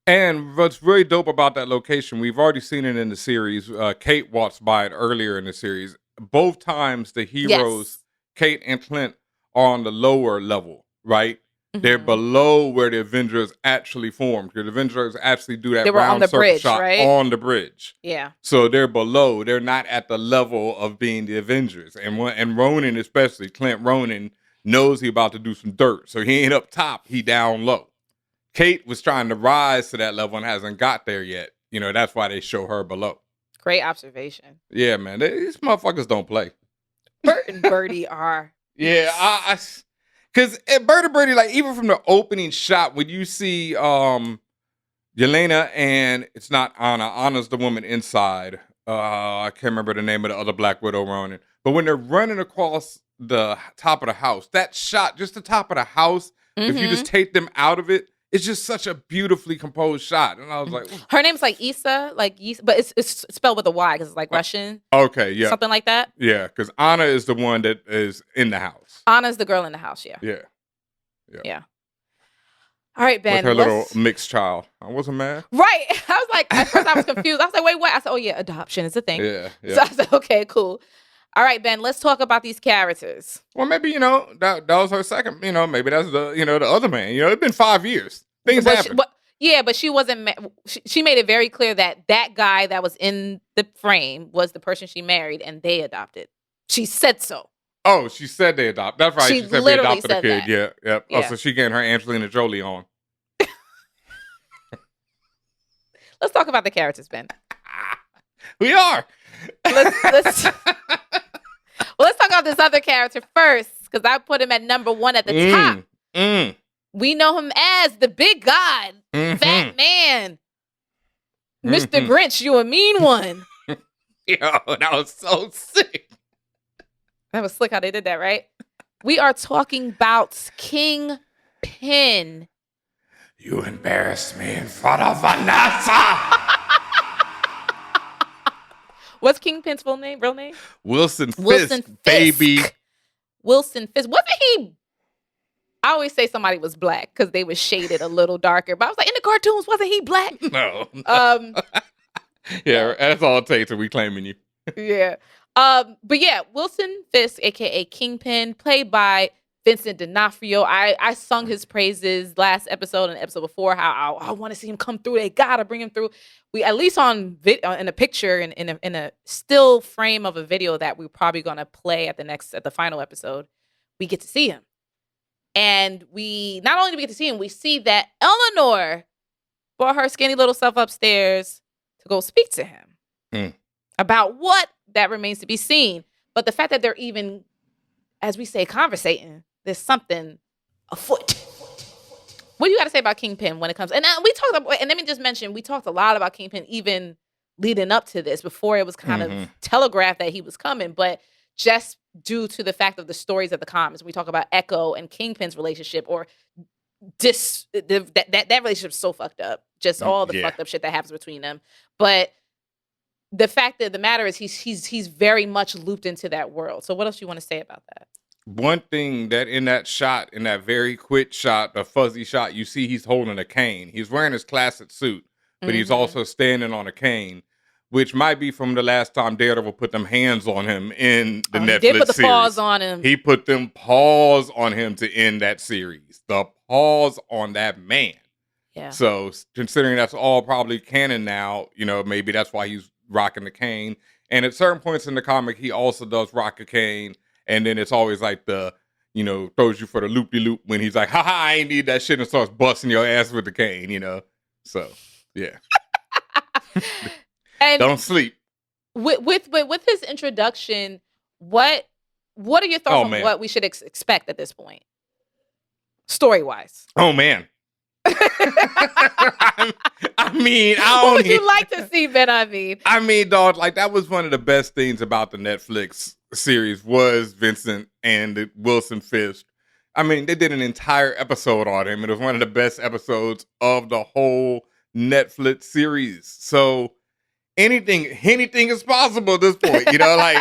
[SPEAKER 9] And what's really dope about that location, we've already seen it in the series. Kate walks by it earlier in the series. Both times the heroes, Kate and Clint, are on the lower level, right? They're below where the Avengers actually formed. The Avengers actually do that
[SPEAKER 8] they were
[SPEAKER 9] round
[SPEAKER 8] on the
[SPEAKER 9] circle
[SPEAKER 8] bridge,
[SPEAKER 9] shot
[SPEAKER 8] right?
[SPEAKER 9] on the bridge.
[SPEAKER 8] Yeah.
[SPEAKER 9] So they're below. They're not at the level of being the Avengers. And Ronin, especially, Clint Ronin, knows he about to do some dirt. So he ain't up top. He down low. Kate was trying to rise to that level and hasn't got there yet. That's why they show her below.
[SPEAKER 8] Great observation.
[SPEAKER 9] Yeah, man. These motherfuckers don't play.
[SPEAKER 8] Bert and Birdie are.
[SPEAKER 9] Yeah, because Bert and Birdie, like, even from the opening shot, when you see Yelena and it's not Anna. Anna's the woman inside. I can't remember the name of the other Black Widow Ronin. But when they're running across the top of the house, that shot, just the top of the house, if you just take them out of it, it's just such a beautifully composed shot. And I was like,
[SPEAKER 8] her name's like Issa, but it's spelled with a Y because it's like Russian.
[SPEAKER 9] Okay, yeah.
[SPEAKER 8] Something like that.
[SPEAKER 9] Yeah, because Anna is the one that is in the house.
[SPEAKER 8] Anna's the girl in the house, yeah.
[SPEAKER 9] Yeah.
[SPEAKER 8] All right, Ben.
[SPEAKER 9] With her little mixed child. I wasn't mad.
[SPEAKER 8] Right. I was like, at first I was confused. I was like, wait, what? I said, oh yeah, adoption is a thing.
[SPEAKER 9] Yeah.
[SPEAKER 8] So I said, okay, cool. All right, Ben, let's talk about these characters.
[SPEAKER 9] Well, maybe, that was her second, maybe that's the, the other man. It's been 5 years. Things happen.
[SPEAKER 8] But she wasn't, she made it very clear that that guy that was in the frame was the person she married and they adopted. She said so.
[SPEAKER 9] Oh, she said they adopted. That's right. She said we adopted a kid.
[SPEAKER 8] That.
[SPEAKER 9] Yeah. Oh, so she getting her Angelina Jolie on.
[SPEAKER 8] Let's talk about the characters, Ben.
[SPEAKER 9] We are.
[SPEAKER 8] Let's talk about this other character first, because I put him at number 1 at the top. We know him as the big god, fat man. Mr. Grinch, you a mean one.
[SPEAKER 9] Yo, that was so sick.
[SPEAKER 8] That was slick how they did that, right? We are talking about Kingpin.
[SPEAKER 9] You embarrassed me in front of VANESSA.
[SPEAKER 8] What's Kingpin's real name?
[SPEAKER 9] Wilson Fisk, baby.
[SPEAKER 8] Wilson Fisk. Wasn't he? I always say somebody was black because they was shaded a little darker. But I was like, in the cartoons, wasn't he black?
[SPEAKER 9] No. Yeah, that's all it takes. We claiming you.
[SPEAKER 8] Yeah. But yeah, Wilson Fisk, aka Kingpin, played by Vincent D'Onofrio. I sung his praises last episode and the episode before, how I want to see him come through. They gotta bring him through. We at least on in a picture in a still frame of a video that we're probably gonna play at the final episode, we get to see him. And we not only do we get to see him, we see that Eleanor brought her skinny little self upstairs to go speak to him about what that remains to be seen. But the fact that they're even, as we say, conversating, there's something afoot. What do you got to say about Kingpin when it comes? And we talked about, and let me just mention, we talked a lot about Kingpin even leading up to this, before it was kind of telegraphed that he was coming. But just due to the fact of the stories of the comics, we talk about Echo and Kingpin's relationship, or that relationship's so fucked up. Just all the fucked up shit that happens between them. But the fact that the matter is, he's very much looped into that world. So what else you want to say about that?
[SPEAKER 9] One thing that in that shot, in that very quick shot, a fuzzy shot, you see he's holding a cane. He's wearing his classic suit, but he's also standing on a cane, which might be from the last time Daredevil put them hands on him in the Netflix series. He did put the
[SPEAKER 8] paws on him.
[SPEAKER 9] He put them paws on him to end that series. The paws on that man.
[SPEAKER 8] Yeah.
[SPEAKER 9] So considering that's all probably canon now, maybe that's why he's rocking the cane. And at certain points in the comic, he also does rock a cane. And then it's always like throws you for the loop-de-loop when he's like, ha-ha, I ain't need that shit, and starts busting your ass with the cane, So, yeah.
[SPEAKER 8] And
[SPEAKER 9] don't sleep.
[SPEAKER 8] With his introduction, what are your thoughts on what we should expect at this point? Story-wise.
[SPEAKER 9] Oh, man. I mean,
[SPEAKER 8] what would you like to see, BenHaMeen?
[SPEAKER 9] I mean, dog, like, that was one of the best things about the Netflix series was Vincent and Wilson Fisk. I mean, they did an entire episode on him. It was one of the best episodes of the whole Netflix series. So anything is possible at this point. Like, all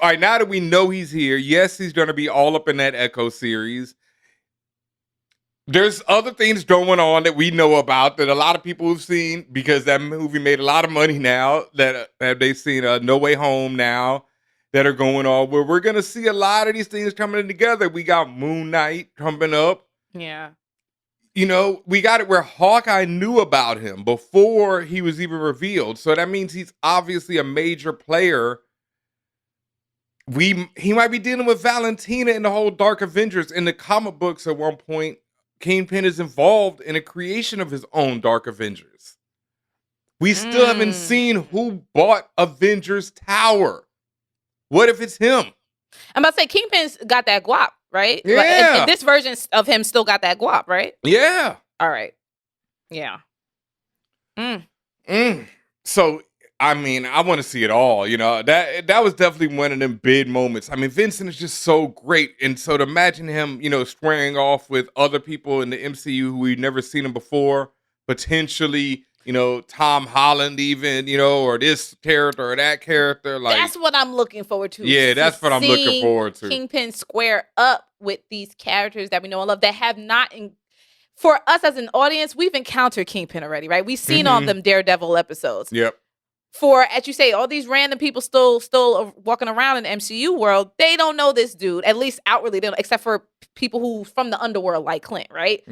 [SPEAKER 9] right, now that we know he's here, yes, he's going to be all up in that Echo series. There's other things going on that we know about that a lot of people have seen, because that movie made a lot of money now, that they've seen No Way Home now, that are going on, where we're going to see a lot of these things coming together. We got Moon Knight coming up.
[SPEAKER 8] Yeah.
[SPEAKER 9] We got it where Hawkeye knew about him before he was even revealed. So that means he's obviously a major player. He might be dealing with Valentina in the whole Dark Avengers. In the comic books at one point, Kingpin is involved in a creation of his own Dark Avengers. We still haven't seen who bought Avengers Tower. What if it's him?
[SPEAKER 8] I'm about to say, Kingpin's got that guap, right?
[SPEAKER 9] Yeah.
[SPEAKER 8] And this version of him still got that guap, right?
[SPEAKER 9] Yeah.
[SPEAKER 8] All right. Yeah.
[SPEAKER 9] So, I mean, I want to see it all. That was definitely one of them big moments. I mean, Vincent is just so great. And so to imagine him, squaring off with other people in the MCU who we've never seen him before, potentially, Tom Holland even, or this character or that character. Like,
[SPEAKER 8] that's what I'm looking forward to.
[SPEAKER 9] Yeah, that's what I'm looking forward to.
[SPEAKER 8] Kingpin square up with these characters that we know and love that have not, for us as an audience, we've encountered Kingpin already, right? We've seen all them Daredevil episodes.
[SPEAKER 9] Yep.
[SPEAKER 8] For, as you say, all these random people still walking around in the MCU world, they don't know this dude, at least outwardly, they don't, except for people who from the underworld like Clint, right?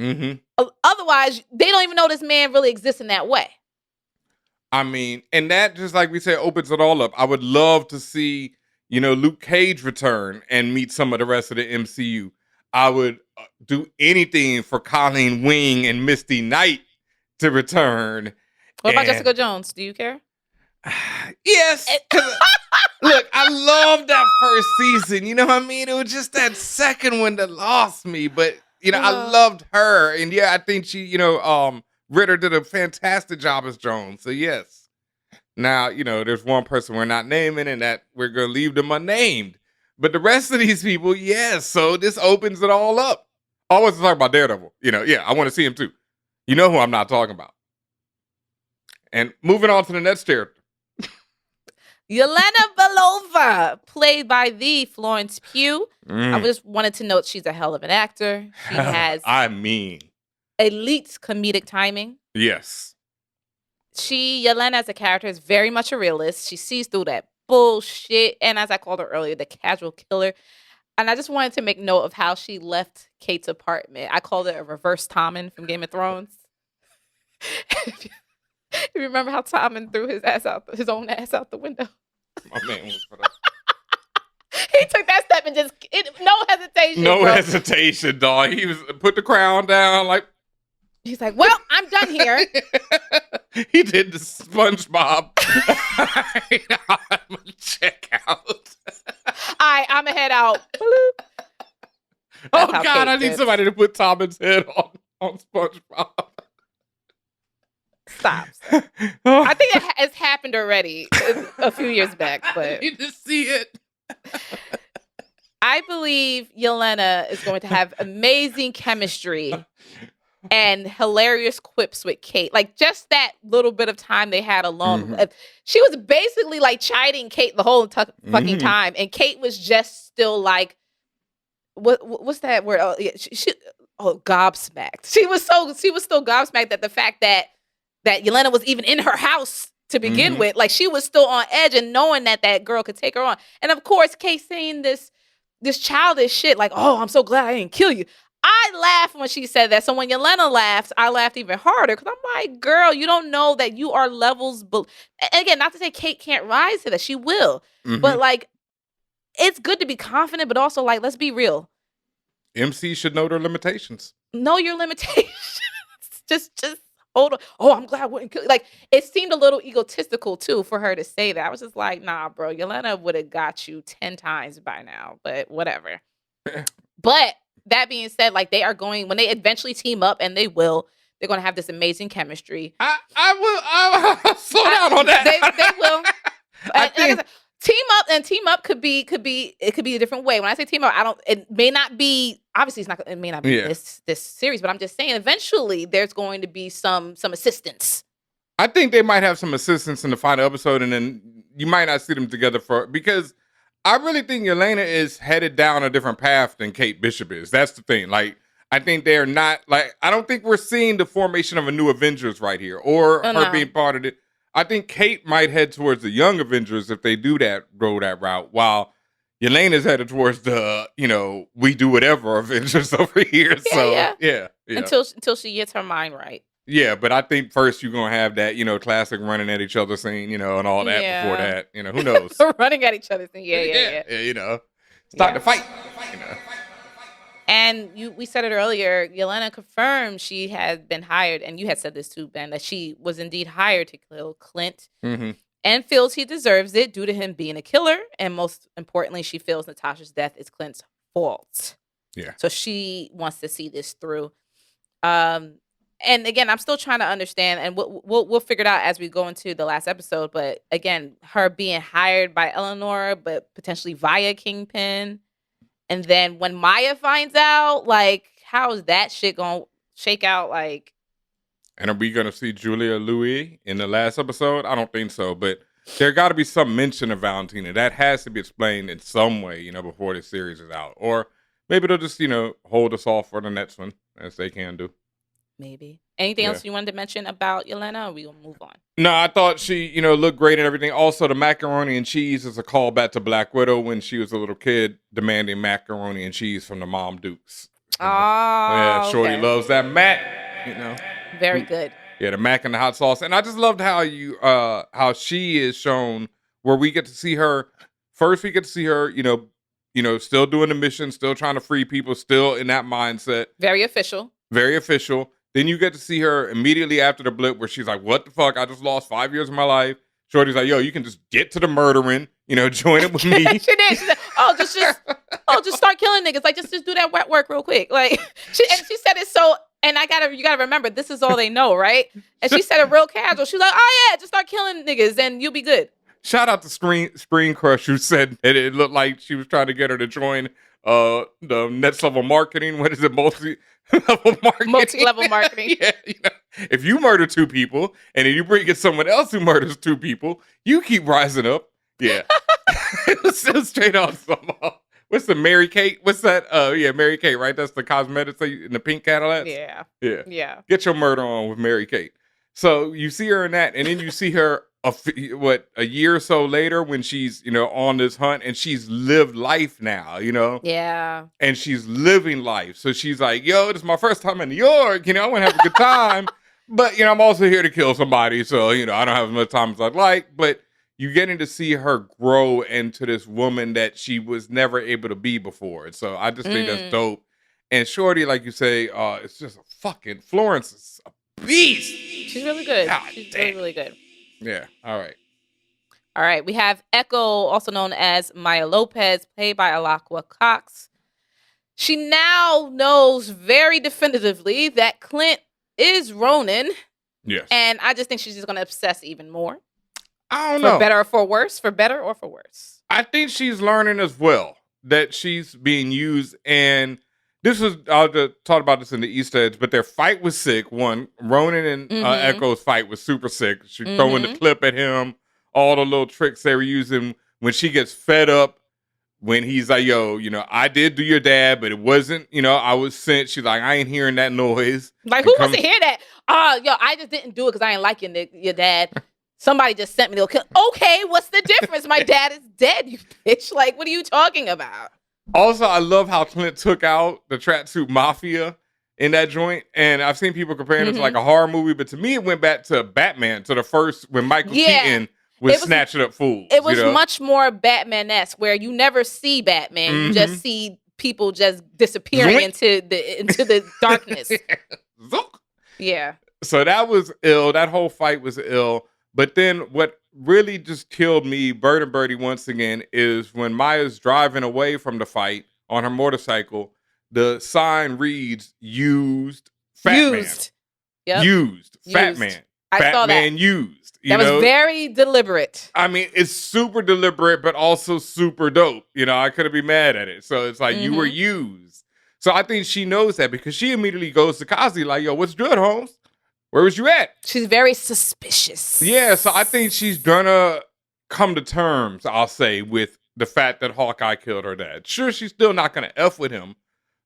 [SPEAKER 8] Otherwise, they don't even know this man really exists in that way.
[SPEAKER 9] I mean, and that, just like we said, opens it all up. I would love to see, Luke Cage return and meet some of the rest of the MCU. I would do anything for Colleen Wing and Misty Knight to return.
[SPEAKER 8] What about Jessica Jones? Do you care?
[SPEAKER 9] Yes. Look, I love that first season. You know what I mean? It was just that second one that lost me. But, I loved her. And yeah, I think she, Ritter did a fantastic job as Jones. So yes. Now, there's one person we're not naming, and that we're going to leave them unnamed. But the rest of these people, yes. So this opens it all up. I was talking about Daredevil. Yeah, I want to see him too. You know who I'm not talking about. And moving on to the next character.
[SPEAKER 8] Yelena Belova, played by the Florence Pugh. I just wanted to note she's a hell of an actor. She has elite comedic timing.
[SPEAKER 9] Yes.
[SPEAKER 8] Yelena as a character is very much a realist. She sees through that bullshit. And as I called her earlier, the casual killer. And I just wanted to make note of how she left Kate's apartment. I called it a reverse Tommen from Game of Thrones. If you remember how Tommen threw his own ass out the window.
[SPEAKER 9] My man was put up.
[SPEAKER 8] He took that step and just no hesitation.
[SPEAKER 9] No
[SPEAKER 8] bro.
[SPEAKER 9] hesitation, dog. He was put the crown down like
[SPEAKER 8] He's like, well, I'm done here.
[SPEAKER 9] he did the SpongeBob. I'm gonna check out.
[SPEAKER 8] All right, I'm gonna head out.
[SPEAKER 9] Oh
[SPEAKER 8] That's how
[SPEAKER 9] God,
[SPEAKER 8] Kate
[SPEAKER 9] I need
[SPEAKER 8] did.
[SPEAKER 9] somebody to put Tommen's head on SpongeBob.
[SPEAKER 8] Stop. I think it's happened already a few years back,
[SPEAKER 9] I
[SPEAKER 8] but
[SPEAKER 9] need to see it.
[SPEAKER 8] I believe Yelena is going to have amazing chemistry and hilarious quips with Kate. Like just that little bit of time they had alone. She was basically like chiding Kate the whole fucking time, and Kate was just still like, what's that word? Oh, yeah, she gobsmacked. She was still gobsmacked at the fact that Yelena was even in her house to begin with. Like she was still on edge and knowing that girl could take her on. And of course, Kate saying this childish shit like, "Oh, I'm so glad I didn't kill you." I laughed when she said that. So when Yelena laughed, I laughed even harder because I'm like, girl, you don't know that you are levels. And again, not to say Kate can't rise to that. She will. But like, it's good to be confident, but also like, let's be real.
[SPEAKER 9] MC should know their limitations.
[SPEAKER 8] Know your limitations. just hold on. Oh, I'm glad I wouldn't kill you. Like, it seemed a little egotistical too for her to say that. I was just like, nah, bro, Yelena would have got you 10 times by now, but whatever. But that being said, like they are going, when they eventually team up, and they're going to have this amazing chemistry.
[SPEAKER 9] I will slow down on that.
[SPEAKER 8] They will. Like I said, team up could be a different way. When I say team up, it may not be, obviously it may not be this series, but I'm just saying eventually there's going to be some assistance.
[SPEAKER 9] I think they might have some assistance in the final episode, and then you might not see them together because I really think Yelena is headed down a different path than Kate Bishop is. That's the thing. Like, I think they're not, like, I don't think we're seeing the formation of a new Avengers right here, or her being part of it. I think Kate might head towards the young Avengers if they go that route, while Yelena's headed towards the, we do whatever Avengers over here. Yeah.
[SPEAKER 8] Until she gets her mind right.
[SPEAKER 9] Yeah, but I think first you're going to have that, classic running at each other scene, and all that before that. Who knows?
[SPEAKER 8] Running at each other scene. Yeah.
[SPEAKER 9] Start the fight.
[SPEAKER 8] And we said it earlier, Yelena confirmed she had been hired, and you had said this too, Ben, that she was indeed hired to kill Clint and feels he deserves it due to him being a killer. And most importantly, she feels Natasha's death is Clint's fault.
[SPEAKER 9] Yeah.
[SPEAKER 8] So she wants to see this through. And again, I'm still trying to understand, and we'll figure it out as we go into the last episode. But again, her being hired by Eleanor, but potentially via Kingpin. And then when Maya finds out, like, how is that shit going to shake out? Like,
[SPEAKER 9] and are we going to see Julia Louis in the last episode? I don't think so, but there got to be some mention of Valentina. That has to be explained in some way, before the series is out. Or maybe they'll just, hold us off for the next one, as they can do.
[SPEAKER 8] Maybe. Anything else you wanted to mention about Yelena, or we will move on?
[SPEAKER 9] No, I thought she, looked great and everything. Also, the macaroni and cheese is a callback to Black Widow when she was a little kid demanding macaroni and cheese from the Mom Dukes. Yeah, Shorty loves that mac,
[SPEAKER 8] Very good.
[SPEAKER 9] Yeah, the mac and the hot sauce. And I just loved how she is shown, where we get to see her. First, we get to see her, still doing the mission, still trying to free people, still in that mindset.
[SPEAKER 8] Very official.
[SPEAKER 9] Very official. Then you get to see her immediately after the blip where she's like, what the fuck? I just lost 5 years of my life. Shorty's like, yo, you can just get to the murdering, join it with me.
[SPEAKER 8] She did. She said, just start killing niggas. Like, just do that wet work real quick. Like, she said it so, and you gotta remember, this is all they know, right? And she said it real casual. She's like, oh yeah, just start killing niggas and you'll be good.
[SPEAKER 9] Shout out to Screen Crush, who said that it looked like she was trying to get her to join the next level marketing. What is it? Multi-level marketing.
[SPEAKER 8] Multi-level marketing.
[SPEAKER 9] Yeah, if you murder 2 people and then you bring in someone else who murders 2 people, you keep rising up. Yeah. It was so straight on somehow. What's the Mary Kate? What's that? Mary Kate, right? That's the cosmetics in the pink Cadillacs.
[SPEAKER 8] Yeah.
[SPEAKER 9] Get your murder on with Mary Kate. So you see her in that, and then you see her a year or so later when she's, on this hunt and she's lived life now,
[SPEAKER 8] Yeah.
[SPEAKER 9] and she's living life. So she's like, yo, this is my first time in New York, I want to have a good time. But, I'm also here to kill somebody. So, I don't have as much time as I'd like. But you're getting to see her grow into this woman that she was never able to be before. And so I just think that's dope. And Shorty, like you say, it's just a fucking Florence is a beast.
[SPEAKER 8] She's really good.
[SPEAKER 9] God
[SPEAKER 8] She's
[SPEAKER 9] damn.
[SPEAKER 8] really, really good.
[SPEAKER 9] Yeah. All right.
[SPEAKER 8] All right. We have Echo, also known as Maya Lopez, played by Alakwa Cox. She now knows very definitively that Clint is Ronin.
[SPEAKER 9] Yes.
[SPEAKER 8] And I just think she's just going to obsess even more.
[SPEAKER 9] I don't know.
[SPEAKER 8] For better or for worse? For better or for worse?
[SPEAKER 9] I think she's learning as well that she's being used. And this was, I'll just talk about this in the Easter eggs, but their fight was sick. One, Ronin and Echo's fight was super sick. She throwing the clip at him, all the little tricks they were using. When she gets fed up, when he's like, yo, I did do your dad, but it wasn't, I was sent. She's like, I ain't hearing that noise.
[SPEAKER 8] Like, who wants to hear that? I just didn't do it because I ain't like your dad. Somebody just sent me the kill. Okay, what's the difference? My dad is dead, you bitch. Like, what are you talking about?
[SPEAKER 9] Also, I love how Clint took out the tracksuit mafia in that joint. And I've seen people comparing it to like a horror movie, but to me, it went back to Batman, to the first, when Michael Keaton was snatching up fools.
[SPEAKER 8] It was much more Batman-esque, where you never see Batman. You just see people just disappearing into the darkness. Yeah.
[SPEAKER 9] So that was ill. That whole fight was ill. But then what really just killed me, Bird and Birdie, once again, is when Maya's driving away from the fight on her motorcycle, the sign reads, used Fat Man.
[SPEAKER 8] Yep.
[SPEAKER 9] Used. Fat
[SPEAKER 8] Used.
[SPEAKER 9] Man.
[SPEAKER 8] I
[SPEAKER 9] Fat
[SPEAKER 8] saw that.
[SPEAKER 9] Man used.
[SPEAKER 8] That was very deliberate.
[SPEAKER 9] I mean, it's super deliberate, but also super dope. I couldn't be mad at it. So it's like, you were used. So I think she knows that because she immediately goes to Kazi like, yo, what's good, Holmes? Where was you at?
[SPEAKER 8] She's very suspicious.
[SPEAKER 9] Yeah, so I think she's gonna come to terms, I'll say, with the fact that Hawkeye killed her dad. Sure, she's still not gonna F with him,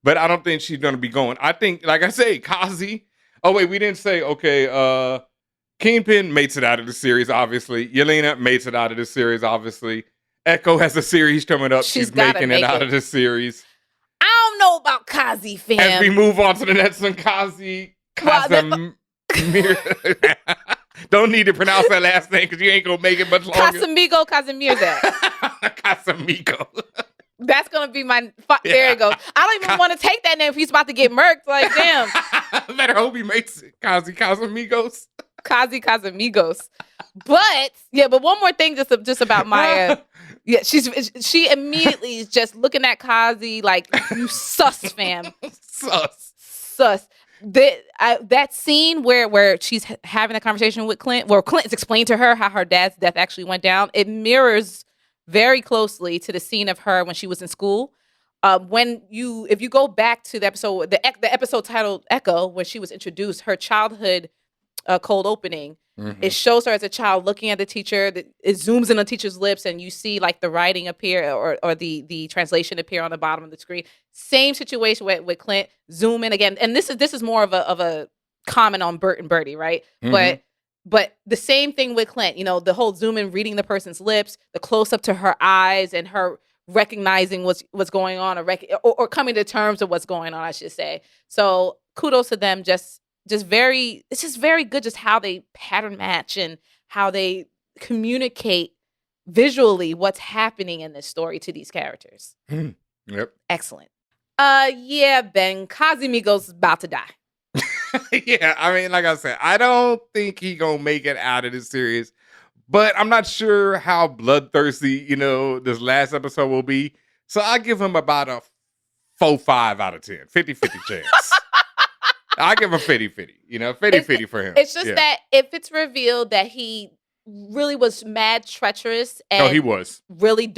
[SPEAKER 9] but I don't think she's gonna be going. I think, like I say, Kazi. Oh, wait, we didn't say, okay, Kingpin makes it out of the series, obviously. Yelena makes it out of the series, obviously. Echo has a series coming up. She's making it out of the series.
[SPEAKER 8] I don't know about Kazi, fam.
[SPEAKER 9] As we move on to the next one, Kazi. Don't need to pronounce that last name because you ain't gonna make it much longer.
[SPEAKER 8] Casamigo.
[SPEAKER 9] Casamigo.
[SPEAKER 8] That's gonna be my. There you go. I don't even want to take that name if he's about to get murked. Like, damn.
[SPEAKER 9] Better hope he makes it. Casamigos.
[SPEAKER 8] Casamigos. But one more thing, just about Maya. Yeah, she immediately is just looking at Kazi like, you sus, fam. Sus. That scene where she's having a conversation with Clint, where Clint's explained to her how her dad's death actually went down, it mirrors very closely to the scene of her when she was in school. If you go back to the episode, the episode titled Echo, when she was introduced, her childhood cold opening, it shows her as a child looking at the teacher. It zooms in on the teacher's lips, and you see like the writing appear or the translation appear on the bottom of the screen. Same situation with Clint. Zoom in again, and this is more of a comment on Bert and Birdie, right? But the same thing with Clint. The whole zoom in, reading the person's lips, the close up to her eyes, and her recognizing what's going on, or coming to terms with what's going on, I should say. So kudos to them. It's just very good just how they pattern match and how they communicate visually what's happening in this story to these characters.
[SPEAKER 9] Yep.
[SPEAKER 8] Excellent. Ben, Casamigo's about to die.
[SPEAKER 9] Yeah, I mean, like I said, I don't think he gonna make it out of this series, but I'm not sure how bloodthirsty, this last episode will be. So I give him about a 4-5 out of 10, 50-50 chance. I give him 50-50, 50-50 for him.
[SPEAKER 8] It's just that if it's revealed that he really was mad treacherous and
[SPEAKER 9] he was
[SPEAKER 8] really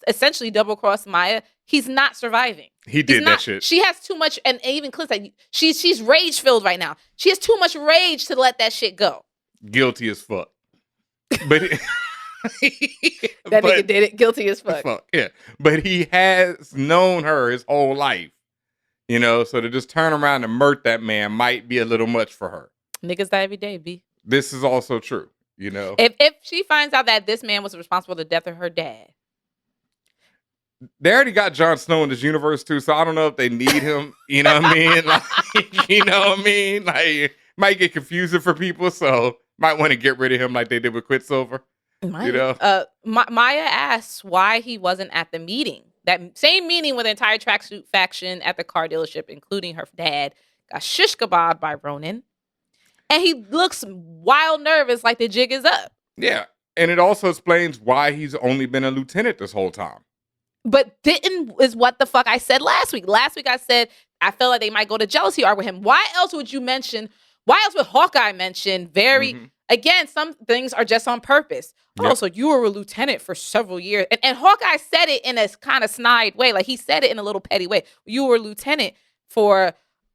[SPEAKER 8] essentially double crossed Maya, he's not surviving.
[SPEAKER 9] He did that shit.
[SPEAKER 8] She has too much, and even Clint's like, she's rage filled right now. She has too much rage to let that shit go.
[SPEAKER 9] Guilty as fuck. But
[SPEAKER 8] nigga did it. Guilty as fuck.
[SPEAKER 9] Yeah, but he has known her his whole life. So to just turn around and murk that man might be a little much for her.
[SPEAKER 8] Niggas die every day, B.
[SPEAKER 9] This is also true. You know,
[SPEAKER 8] If she finds out that this man was responsible for the death of her dad.
[SPEAKER 9] they already got Jon Snow in this universe too, so I don't know if they need him. You know what I mean? Like, you know what I mean? Like, might get confusing for people, so might want to get rid of him like they did with Quicksilver. You know?
[SPEAKER 8] Maya asks why he wasn't at the meeting. That same meeting with the entire tracksuit faction at the car dealership, including her dad, got shish kebabbed by Ronin. And he looks wild nervous, like the jig is up.
[SPEAKER 9] Yeah, and it also explains why he's only been a lieutenant this whole time.
[SPEAKER 8] But is what the fuck I said last week. Last week I said I felt like they might go to jealousy arc with him. Why else would you mention? Why else would Hawkeye mention again, some things are just on purpose. Yep. Oh, so you were a lieutenant for several years. And Hawkeye said it in a kind of snide way. Like he said it in a little petty way. You were a lieutenant for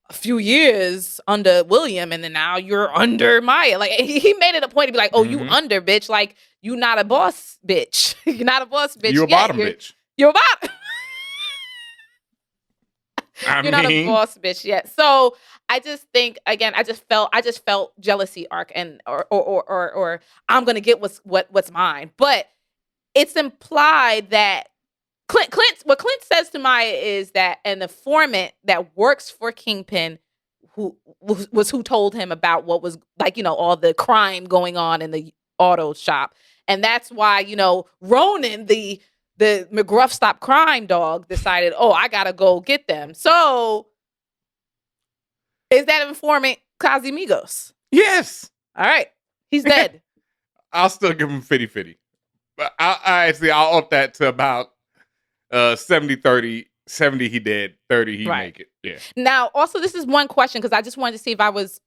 [SPEAKER 8] a few years under William, and then now you're under Maya. Like he made it a point to be like, oh, you under, bitch. Like you not a boss, bitch. You're not a boss, bitch.
[SPEAKER 9] You a bottom bitch.
[SPEAKER 8] You're a bottom. You're not a boss bitch yet. So I just think again, I just felt jealousy arc and or I'm gonna get what's mine. But it's implied that Clint says to Maya is that an informant that works for Kingpin who told him about what was like, all the crime going on in the auto shop. And that's why, Ronin, the McGruff Stop Crime dog, decided, oh, I gotta go get them. So is that informant Casamigos?
[SPEAKER 9] Yes.
[SPEAKER 8] All right. He's dead.
[SPEAKER 9] I'll still give him 50-50. But I'll up that to about 70-30. 70 he dead, 30 he make it. Yeah.
[SPEAKER 8] Now, also, this is one question because I just wanted to see if I was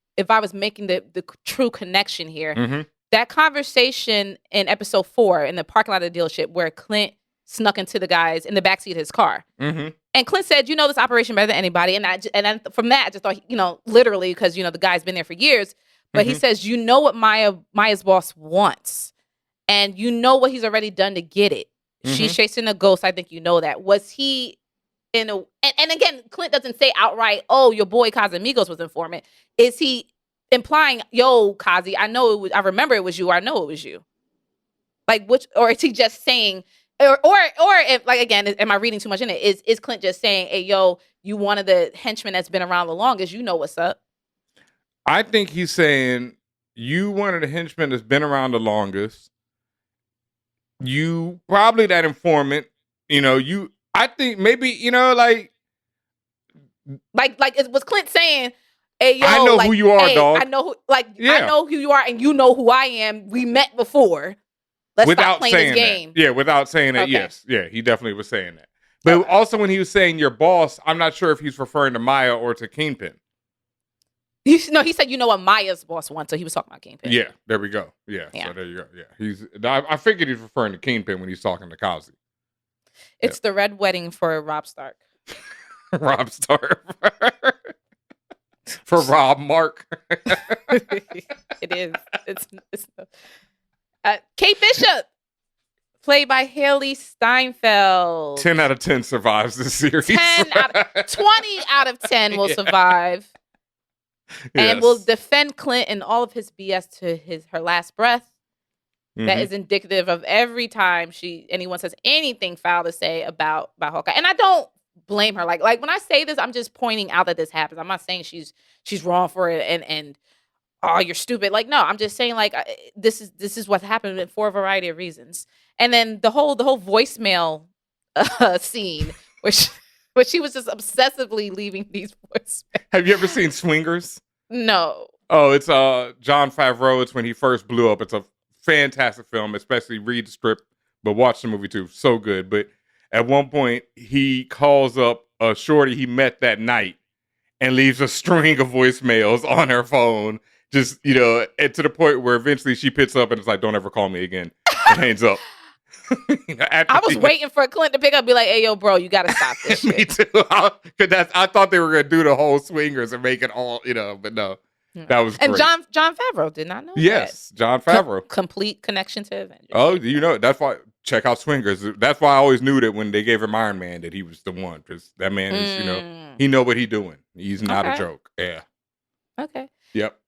[SPEAKER 8] making the true connection here.
[SPEAKER 9] Mm-hmm.
[SPEAKER 8] That conversation in episode 4 in the parking lot of the dealership where Clint snuck into the guys in the backseat of his car.
[SPEAKER 9] Mm-hmm.
[SPEAKER 8] And Clint said, you know this operation better than anybody. And then from that, I just thought, literally, because, the guy's been there for years. But he says, you know what Maya's boss wants. And you know what he's already done to get it. Mm-hmm. She's chasing a ghost. I think you know that. Was he and again, Clint doesn't say outright, oh, your boy Casamigos was informant. Is he implying, yo, Kazi, I remember it was you, or I know it was you? Like, which, or is he just saying, or if, like, again, am I reading too much in it? Is Clint just saying, hey, yo, you one of the henchmen that's been around the longest, you know what's up?
[SPEAKER 9] I think he's saying, you one of the henchmen that's been around the longest. You probably that informant, I think maybe, like
[SPEAKER 8] was Clint saying, hey, yo,
[SPEAKER 9] I know who you are, dog.
[SPEAKER 8] I know I know who you are, and you know who I am. We met before. Let's stop playing this game.
[SPEAKER 9] Yeah, without saying that, yes. Yeah, he definitely was saying that. But also when he was saying your boss, I'm not sure if he's referring to Maya or to Kingpin.
[SPEAKER 8] He said, you know what Maya's boss wants, so he was talking about Kingpin.
[SPEAKER 9] Yeah, there we go. Yeah. So there you go. Yeah, I figured he's referring to Kingpin when he's talking to Kazi.
[SPEAKER 8] It's the red wedding for Rob Stark.
[SPEAKER 9] Rob Stark. For Rob Mark.
[SPEAKER 8] It is. It's Kate Bishop, played by Haley Steinfeld.
[SPEAKER 9] 10 out of 10 survives this series.
[SPEAKER 8] 20 out of 10 will survive. And will defend Clint and all of his BS to her last breath. Mm-hmm. That is indicative of every time anyone says anything foul to say about Hawkeye. And I don't blame her. Like when I say this, I'm just pointing out that this happens. I'm not saying she's wrong for it and oh, you're stupid. Like, no, I'm just saying like this is what happened for a variety of reasons. And then the whole voicemail scene, which she was just obsessively leaving these voicemails.
[SPEAKER 9] Have you ever seen Swingers?
[SPEAKER 8] No.
[SPEAKER 9] Oh, it's Jon Favreau. It's when he first blew up. It's a fantastic film, especially read the script, but watch the movie too. So good. But at one point, he calls up a shorty he met that night and leaves a string of voicemails on her phone. Just, and to the point where eventually she picks up and it's like, don't ever call me again. And hangs up.
[SPEAKER 8] I was waiting for Clint to pick up and be like, hey, yo, bro, you got to stop this shit.
[SPEAKER 9] Me too. I thought they were going to do the whole Swingers and make it all, but no. That was great.
[SPEAKER 8] And Jon Favreau did not know
[SPEAKER 9] Yes,
[SPEAKER 8] that.
[SPEAKER 9] Jon Favreau.
[SPEAKER 8] Complete connection to Avengers.
[SPEAKER 9] Oh, that's why, check out Swingers. That's why I always knew that when they gave him Iron Man that he was the one. Because that man is, he know what he doing. He's not a joke. Yeah.
[SPEAKER 8] Okay.
[SPEAKER 9] Yep.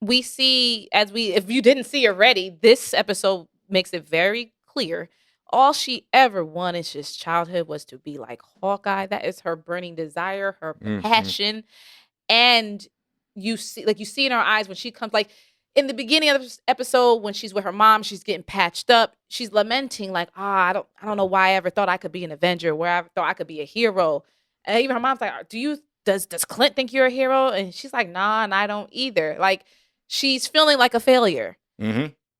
[SPEAKER 8] we see, if you didn't see already, this episode makes it very clear. All she ever wanted since childhood was to be like Hawkeye. That is her burning desire, her passion. And you see in her eyes when she comes, like in the beginning of this episode, when she's with her mom, she's getting patched up. She's lamenting like, I don't know why I ever thought I could be an Avenger, where I ever thought I could be a hero. And even her mom's like, does Clint think you're a hero? And she's like, nah, and I don't either. Like, she's feeling like a failure.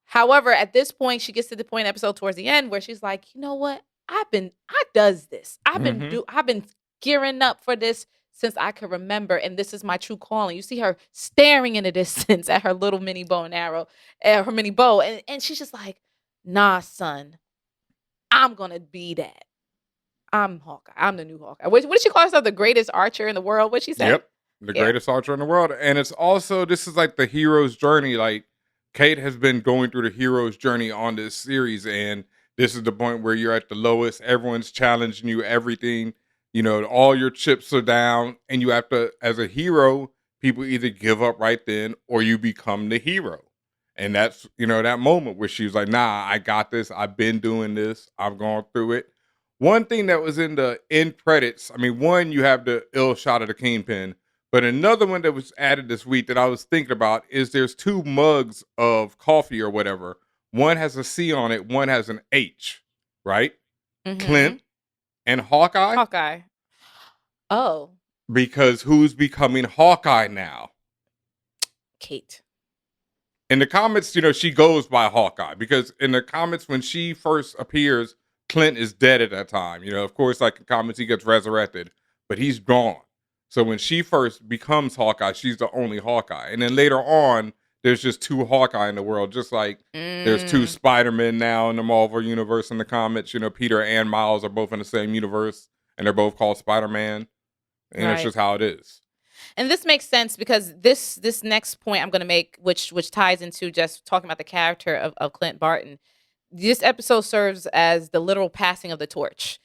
[SPEAKER 8] However, at this point, she gets to the point in the episode towards the end where she's like, you know what? I does this. I've been gearing up for this since I could remember, and this is my true calling. You see her staring in the distance at her little mini bow and arrow, her mini bow, and she's just like, nah, son, I'm gonna be that. I'm Hawkeye. I'm the new Hawkeye. What did she call herself? The greatest archer in the world? What she said?
[SPEAKER 9] Yep. The greatest archer in the world. And it's also, this is like the hero's journey. Like, Kate has been going through the hero's journey on this series. And this is the point where you're at the lowest. Everyone's challenging you, everything. You know, all your chips are down. And you have to, as a hero, people either give up right then or you become the hero. And that's, you know, that moment where she was like, nah, I got this. I've been doing this. I've gone through it. One thing that was in the end credits, I mean, one, you have the ill shot of the Kingpin, but another one that was added this week that I was thinking about is there's 2 mugs of coffee or whatever. One has a C on it, one has an H, right? Clint and Hawkeye.
[SPEAKER 8] Hawkeye. Oh.
[SPEAKER 9] Because who's becoming Hawkeye now?
[SPEAKER 8] Kate.
[SPEAKER 9] In the comics, you know, she goes by Hawkeye because in the comics, when she first appears, Clint is dead at that time. You know, of course, like in comics, he gets resurrected, but he's gone. So when she first becomes Hawkeye, she's the only Hawkeye. And then later on, there's just 2 Hawkeye in the world, just like there's 2 Spider-Men now in the Marvel universe in the comics. You know, Peter and Miles are both in the same universe, and they're both called Spider-Man. And that's just how it is.
[SPEAKER 8] And this makes sense because this next point I'm going to make, which ticed into just talking about the character of Clint Barton, this episode serves as the literal passing of the torch.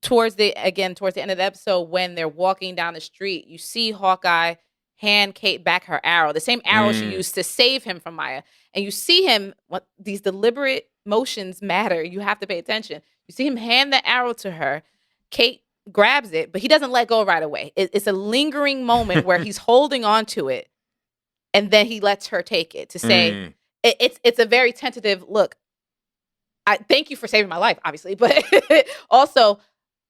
[SPEAKER 8] Towards the end of the episode, when they're walking down the street, you see Hawkeye hand Kate back her arrow, the same arrow she used to save him from Maya. And you see him, these deliberate motions matter. You have to pay attention. You see him hand the arrow to her. Kate grabs it, but he doesn't let go right away. It's a lingering moment where he's holding on to it, and then he lets her take it to say, it's a very tentative look. I thank you for saving my life, obviously, but also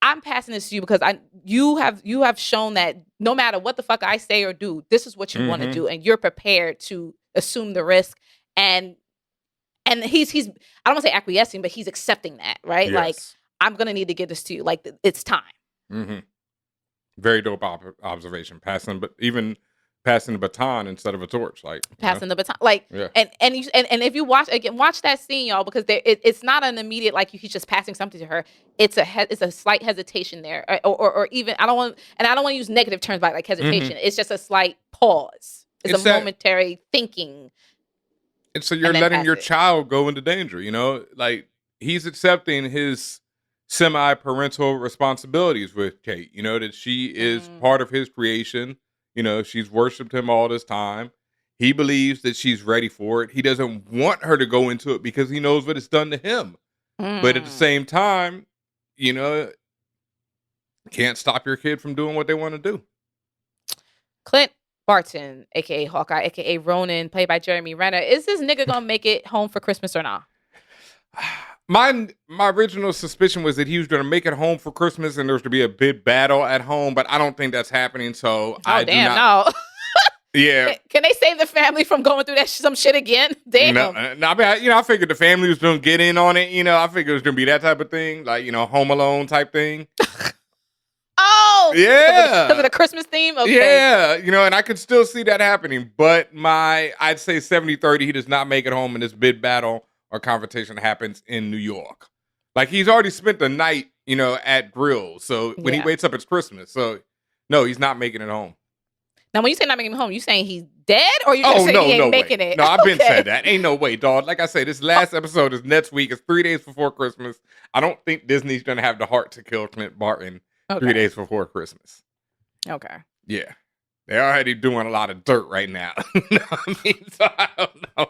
[SPEAKER 8] I'm passing this to you because you have shown that no matter what the fuck I say or do, this is what you want to do, and you're prepared to assume the risk. And he's I don't want to say acquiescing, but he's accepting that, right?
[SPEAKER 9] Yes.
[SPEAKER 8] Like, I'm gonna need to give this to you. Like, it's time.
[SPEAKER 9] Very dope observation. Even passing the baton instead of a torch, like
[SPEAKER 8] passing the baton, like, and if you watch that scene, y'all, because it's not an immediate like he's just passing something to her. It's a slight hesitation there, or even I don't want to use negative terms by like hesitation. It's just a slight pause. It's a momentary thinking.
[SPEAKER 9] And so you're letting your child go into danger. You know, like he's accepting his semi-parental responsibilities with Kate. You know that she is part of his creation. You know, she's worshipped him all this time. He believes that she's ready for it. He doesn't want her to go into it because he knows what it's done to him. But at the same time, you know, can't stop your kid from doing what they want to do.
[SPEAKER 8] Clint Barton, a.k.a. Hawkeye, a.k.a. Ronin, played by Jeremy Renner. Is this nigga going to make it home for Christmas or not?
[SPEAKER 9] My original suspicion was that he was going to make it home for Christmas and there was to be a big battle at home, but I don't think that's happening. So
[SPEAKER 8] no.
[SPEAKER 9] Yeah.
[SPEAKER 8] Can they save the family from going through some shit again? Damn.
[SPEAKER 9] No, I figured the family was going to get in on it. You know, I figured it was going to be that type of thing, like, you know, Home Alone type thing.
[SPEAKER 8] Oh,
[SPEAKER 9] yeah.
[SPEAKER 8] Because of the Christmas theme? Okay.
[SPEAKER 9] Yeah, you know, and I could still see that happening, but I'd say 70-30, he does not make it home and this big battle or confrontation happens in New York. Like, he's already spent the night, you know, at Grills. So when he wakes up, it's Christmas. So, no, he's not making it home.
[SPEAKER 8] Now, when you say not making it home, you saying he's dead or you just saying he ain't making it?
[SPEAKER 9] No, I've been said that. Ain't no way, dog. Like I say, this last episode is next week. It's 3 days before Christmas. I don't think Disney's going to have the heart to kill Clint Barton 3 days before Christmas.
[SPEAKER 8] Okay.
[SPEAKER 9] Yeah. They're already doing a lot of dirt right now. You know what I mean? So I don't know.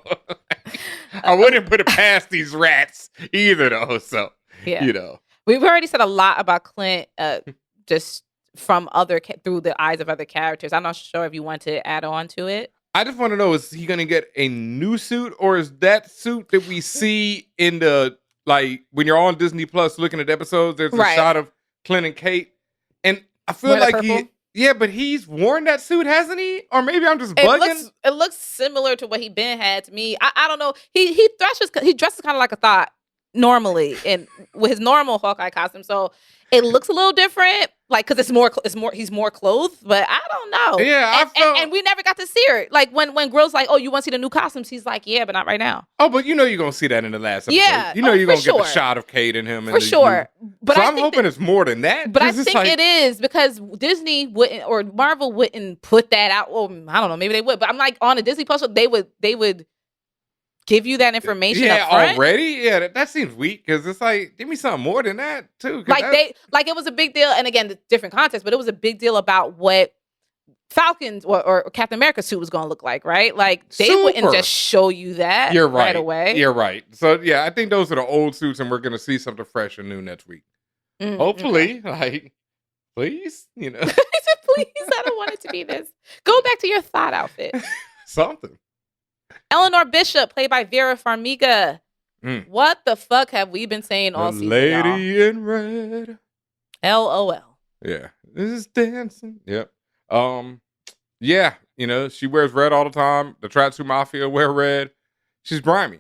[SPEAKER 9] I wouldn't put it past these rats either, though. So,
[SPEAKER 8] Yeah.
[SPEAKER 9] you know.
[SPEAKER 8] We've already said a lot about Clint just from through the eyes of other characters. I'm not sure if you want to add on to it.
[SPEAKER 9] I just want to know, is he going to get a new suit, or is that suit that we see in the, like, when you're on Disney Plus looking at episodes, there's a shot of Clint and Kate. And I feel like but he's worn that suit, hasn't he? Or maybe I'm just bugging.
[SPEAKER 8] It looks similar to what he had to me. I don't know. He dresses kind of like a thought normally and with his normal Hawkeye costume. So it looks a little different, like, because he's more clothed, but I don't know.
[SPEAKER 9] Yeah,
[SPEAKER 8] and we never got to see her. Like when Grill's like, "Oh, you want to see the new costumes?" He's like, "Yeah, but not right now."
[SPEAKER 9] Oh, but you know you're gonna see that in the last episode.
[SPEAKER 8] Yeah,
[SPEAKER 9] you know you're gonna get the
[SPEAKER 8] sure.
[SPEAKER 9] shot of Kate and him.
[SPEAKER 8] For sure. But
[SPEAKER 9] so I'm hoping it's more than that.
[SPEAKER 8] But I think it is, because Disney wouldn't, or Marvel wouldn't put that out. Well, I don't know, maybe they would. But I'm like, on a Disney Plus, they would give you that information.
[SPEAKER 9] Yeah,
[SPEAKER 8] up front.
[SPEAKER 9] already. Yeah, that seems weak, because it's like, give me something more than that too.
[SPEAKER 8] Like it was a big deal, and again, the different context, but it was a big deal about what Falcon's or Captain America's suit was going to look like, right? Like they wouldn't just show you that right away.
[SPEAKER 9] You're right. So yeah, I think those are the old suits, and we're going to see something fresh and new next week. Hopefully, like, please, you know.
[SPEAKER 8] He said, please, I don't want it to be this. Go back to your thought outfit.
[SPEAKER 9] Something.
[SPEAKER 8] Eleanor Bishop, played by Vera Farmiga. What the fuck have we been saying all season,
[SPEAKER 9] Lady
[SPEAKER 8] y'all?
[SPEAKER 9] in red.
[SPEAKER 8] LOL.
[SPEAKER 9] Yeah. This is dancing. Yep. Yeah, you know, she wears red all the time. The Tratsu Mafia wear red. She's grimy.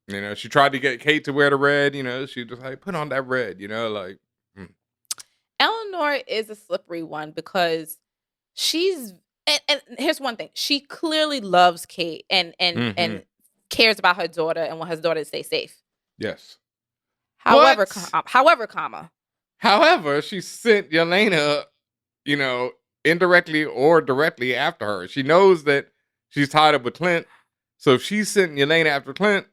[SPEAKER 9] You know, she tried to get Kate to wear the red, you know, she just like, put on that red, you know, like.
[SPEAKER 8] Eleanor is a slippery one, because she's, and here's one thing. She clearly loves Kate and cares about her daughter and wants her daughter to stay safe.
[SPEAKER 9] Yes.
[SPEAKER 8] However,
[SPEAKER 9] she sent Yelena, you know, indirectly or directly after her. She knows that she's tied up with Clint. So if she's sent Yelena after Clint,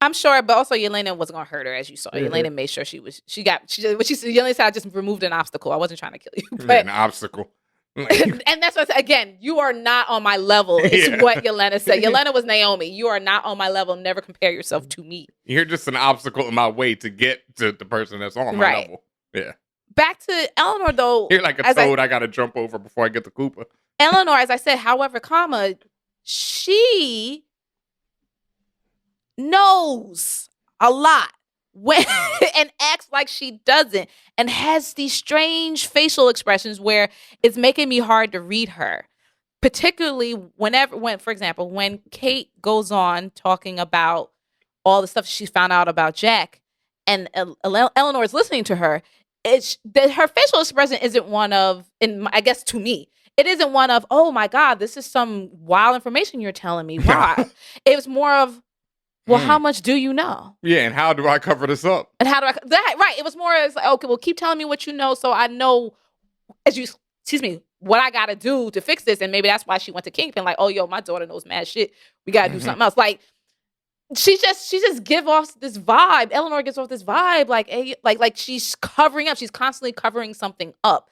[SPEAKER 8] I'm sure, but also Yelena wasn't gonna hurt her, as you saw. Yelena made sure Yelena said, "I just removed an obstacle. I wasn't trying to kill you." But
[SPEAKER 9] an obstacle.
[SPEAKER 8] and that's what I said. Again, you are not on my level, is what Yelena said. Yelena was Naomi. You are not on my level. Never compare yourself to me.
[SPEAKER 9] You're just an obstacle in my way to get to the person that's on my level. Yeah.
[SPEAKER 8] Back to Eleanor, though.
[SPEAKER 9] You're like a toad I gotta jump over before I get to Koopa.
[SPEAKER 8] Eleanor, as I said, however, she knows a lot and acts like she doesn't, and has these strange facial expressions where it's making me hard to read her. Particularly when, for example, when Kate goes on talking about all the stuff she found out about Jack, and Eleanor is listening to her, it's that her facial expression isn't one of, I guess to me, it isn't one of, oh my God, this is some wild information you're telling me. Why? It was more of, well, how much do you know?
[SPEAKER 9] Yeah, and how do I cover this up?
[SPEAKER 8] And how do I, right. It was more as, like, okay, well, keep telling me what you know so I know, what I got to do to fix this. And maybe that's why she went to Kingpin, like, oh, yo, my daughter knows mad shit. We got to do something else. Like, she just give off this vibe. Eleanor gives off this vibe, like she's covering up. She's constantly covering something up.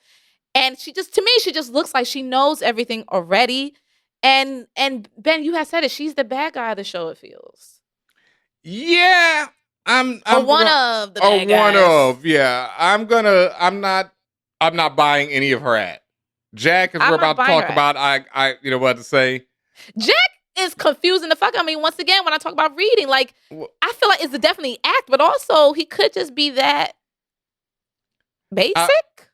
[SPEAKER 8] And to me, she just looks like she knows everything already. And Ben, you have said it. She's the bad guy of the show, it feels.
[SPEAKER 9] Yeah. I'm
[SPEAKER 8] one of the bad guys.
[SPEAKER 9] One of, yeah. I'm not buying any of her at. Jack, as we're about to talk about, I you know what to say.
[SPEAKER 8] Jack is confusing the fuck. I mean, once again, when I talk about reading, like, I feel like it's definitely act, but also he could just be that basic.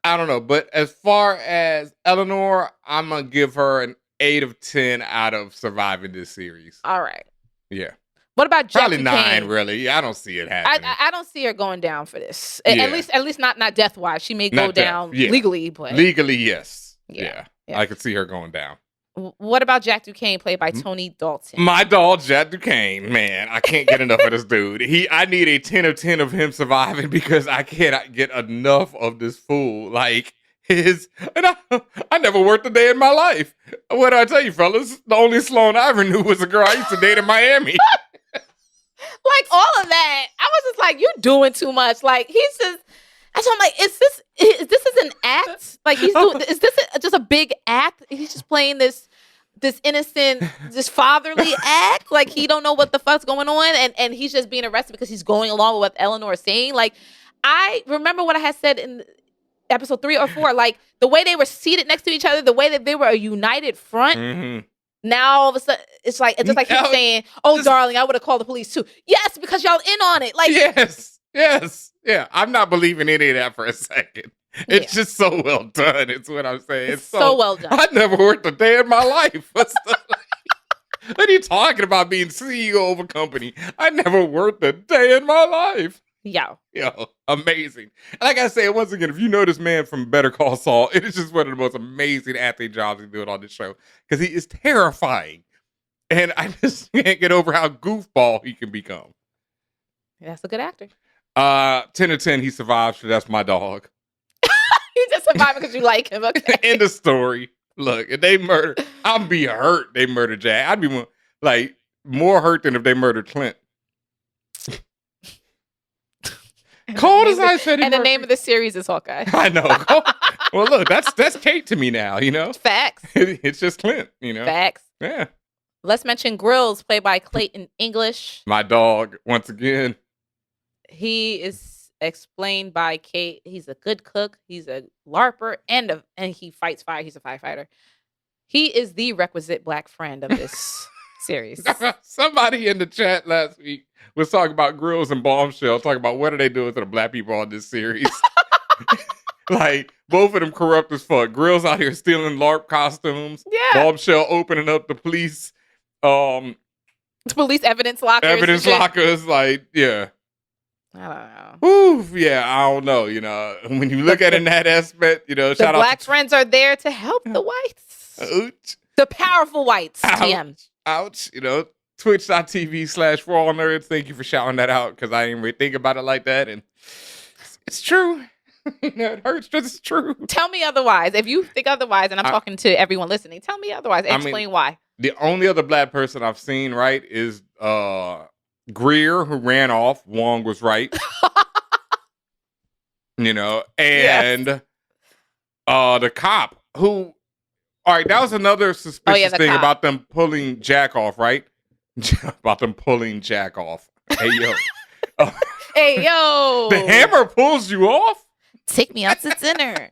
[SPEAKER 9] I don't know, but as far as Eleanor, I'm gonna give her an 8 of 10 out of surviving this series.
[SPEAKER 8] All right.
[SPEAKER 9] Yeah.
[SPEAKER 8] What about Jack?
[SPEAKER 9] Probably 9, really. Yeah, I don't see it happening.
[SPEAKER 8] I don't see her going down for this. Yeah. At least not death wise. She may go down legally, but
[SPEAKER 9] legally, yes.
[SPEAKER 8] Yeah.
[SPEAKER 9] I could see her going down.
[SPEAKER 8] What about Jack Duquesne, played by Tony Dalton?
[SPEAKER 9] My dog, Jack Duquesne, man. I can't get enough of this dude. I need a 10 of 10 of him surviving, because I cannot get enough of this fool. Like, I never worked a day in my life. What did I tell you, fellas? The only Sloan I ever knew was a girl I used to date in Miami.
[SPEAKER 8] Like, all of that, I was just like, you're doing too much. Like, he's just, So I'm like, is this an act? Like is this just a big act? He's just playing this innocent, this fatherly act. Like he don't know what the fuck's going on, and he's just being arrested because he's going along with what Eleanor is saying. Like I remember what I had said in episode 3 or 4, like the way they were seated next to each other, the way that they were a united front.
[SPEAKER 9] Mm-hmm.
[SPEAKER 8] Now all of a sudden it's just like him saying, "Oh, darling, I would have called the police too." Yes, because y'all in on it. Like
[SPEAKER 9] yes, yeah. I'm not believing any of that for a second. It's just so well done. It's what I'm saying. It's
[SPEAKER 8] so well done.
[SPEAKER 9] I never worked a day in my life. What are you talking about being CEO of a company? I never worked a day in my life.
[SPEAKER 8] Yo,
[SPEAKER 9] amazing. Like I say, once again, if you know this man from Better Call Saul, it is just one of the most amazing acting jobs he's doing on this show because he is terrifying. And I just can't get over how goofball he can become.
[SPEAKER 8] That's a good actor.
[SPEAKER 9] 10 to 10, he survives, so that's my dog.
[SPEAKER 8] You just survived because you like him, okay?
[SPEAKER 9] End of story. Look, if they murder, I'd be hurt they murdered Jack. I'd be like more hurt than if they murdered Clint. Cold as I said,
[SPEAKER 8] and the name of the series is Hawkeye.
[SPEAKER 9] I know. Well, look, that's Kate to me now. You know,
[SPEAKER 8] facts.
[SPEAKER 9] It's just Clint. You know,
[SPEAKER 8] facts.
[SPEAKER 9] Yeah.
[SPEAKER 8] Let's mention Grills, played by Clayton English.
[SPEAKER 9] My dog, once again.
[SPEAKER 8] He is explained by Kate. He's a good cook. He's a LARPer, and he fights fire. He's a firefighter. He is the requisite black friend of this series.
[SPEAKER 9] Somebody in the chat last week was talking about Grills and Bombshell, talking about what are they doing to the black people on this series. Like, both of them corrupt as fuck. Grills out here stealing LARP costumes.
[SPEAKER 8] Yeah.
[SPEAKER 9] Bombshell opening up the police
[SPEAKER 8] evidence lockers.
[SPEAKER 9] Evidence lockers, like, yeah.
[SPEAKER 8] I don't know.
[SPEAKER 9] Ooh, yeah, I don't know. You know, when you look at it in that aspect, you know,
[SPEAKER 8] the
[SPEAKER 9] shout out
[SPEAKER 8] black friends are there to help the whites.
[SPEAKER 9] Ouch.
[SPEAKER 8] The powerful whites.
[SPEAKER 9] Ouch.
[SPEAKER 8] TM.
[SPEAKER 9] Ouch. You know, twitch.tv/ForAllNerds. Thank you for shouting that out because I didn't really think about it like that. And it's true. You know, it hurts because it's true.
[SPEAKER 8] Tell me otherwise. If you think otherwise, and I'm talking to everyone listening, tell me otherwise. Explain why.
[SPEAKER 9] The only other black person I've seen, right, is Greer, who ran off. Wong was right. You know, and the cop who, all right, that was another suspicious thing
[SPEAKER 8] cop.
[SPEAKER 9] about them pulling Jack off, right? About them pulling Jack off. Hey, yo.
[SPEAKER 8] Hey, yo.
[SPEAKER 9] The hammer pulls you off?
[SPEAKER 8] Take me out to dinner.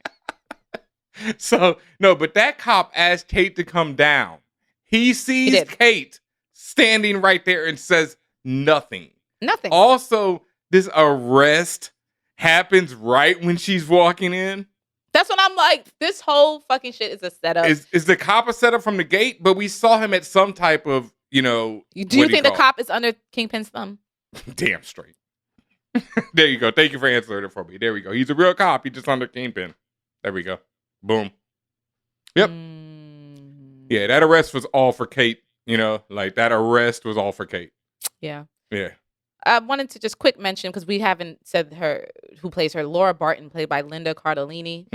[SPEAKER 9] So, no, but that cop asked Kate to come down. He sees Kate standing right there and says nothing.
[SPEAKER 8] Nothing.
[SPEAKER 9] Also, this arrest happens right when she's walking in.
[SPEAKER 8] That's when I'm like, this whole fucking shit is a setup.
[SPEAKER 9] Is the cop a setup from the gate? But we saw him at some type of, you know.
[SPEAKER 8] Do you think the cop is under Kingpin's thumb?
[SPEAKER 9] Damn straight. There you go. Thank you for answering it for me. There we go. He's a real cop. He's just under Kingpin. There we go. Boom. Yep. Yeah, that arrest was all for Kate. You know, like that arrest was all for Kate.
[SPEAKER 8] Yeah.
[SPEAKER 9] Yeah.
[SPEAKER 8] I wanted to just quick mention, because we haven't said her, who plays her, Laura Barton, played by Linda Cardellini.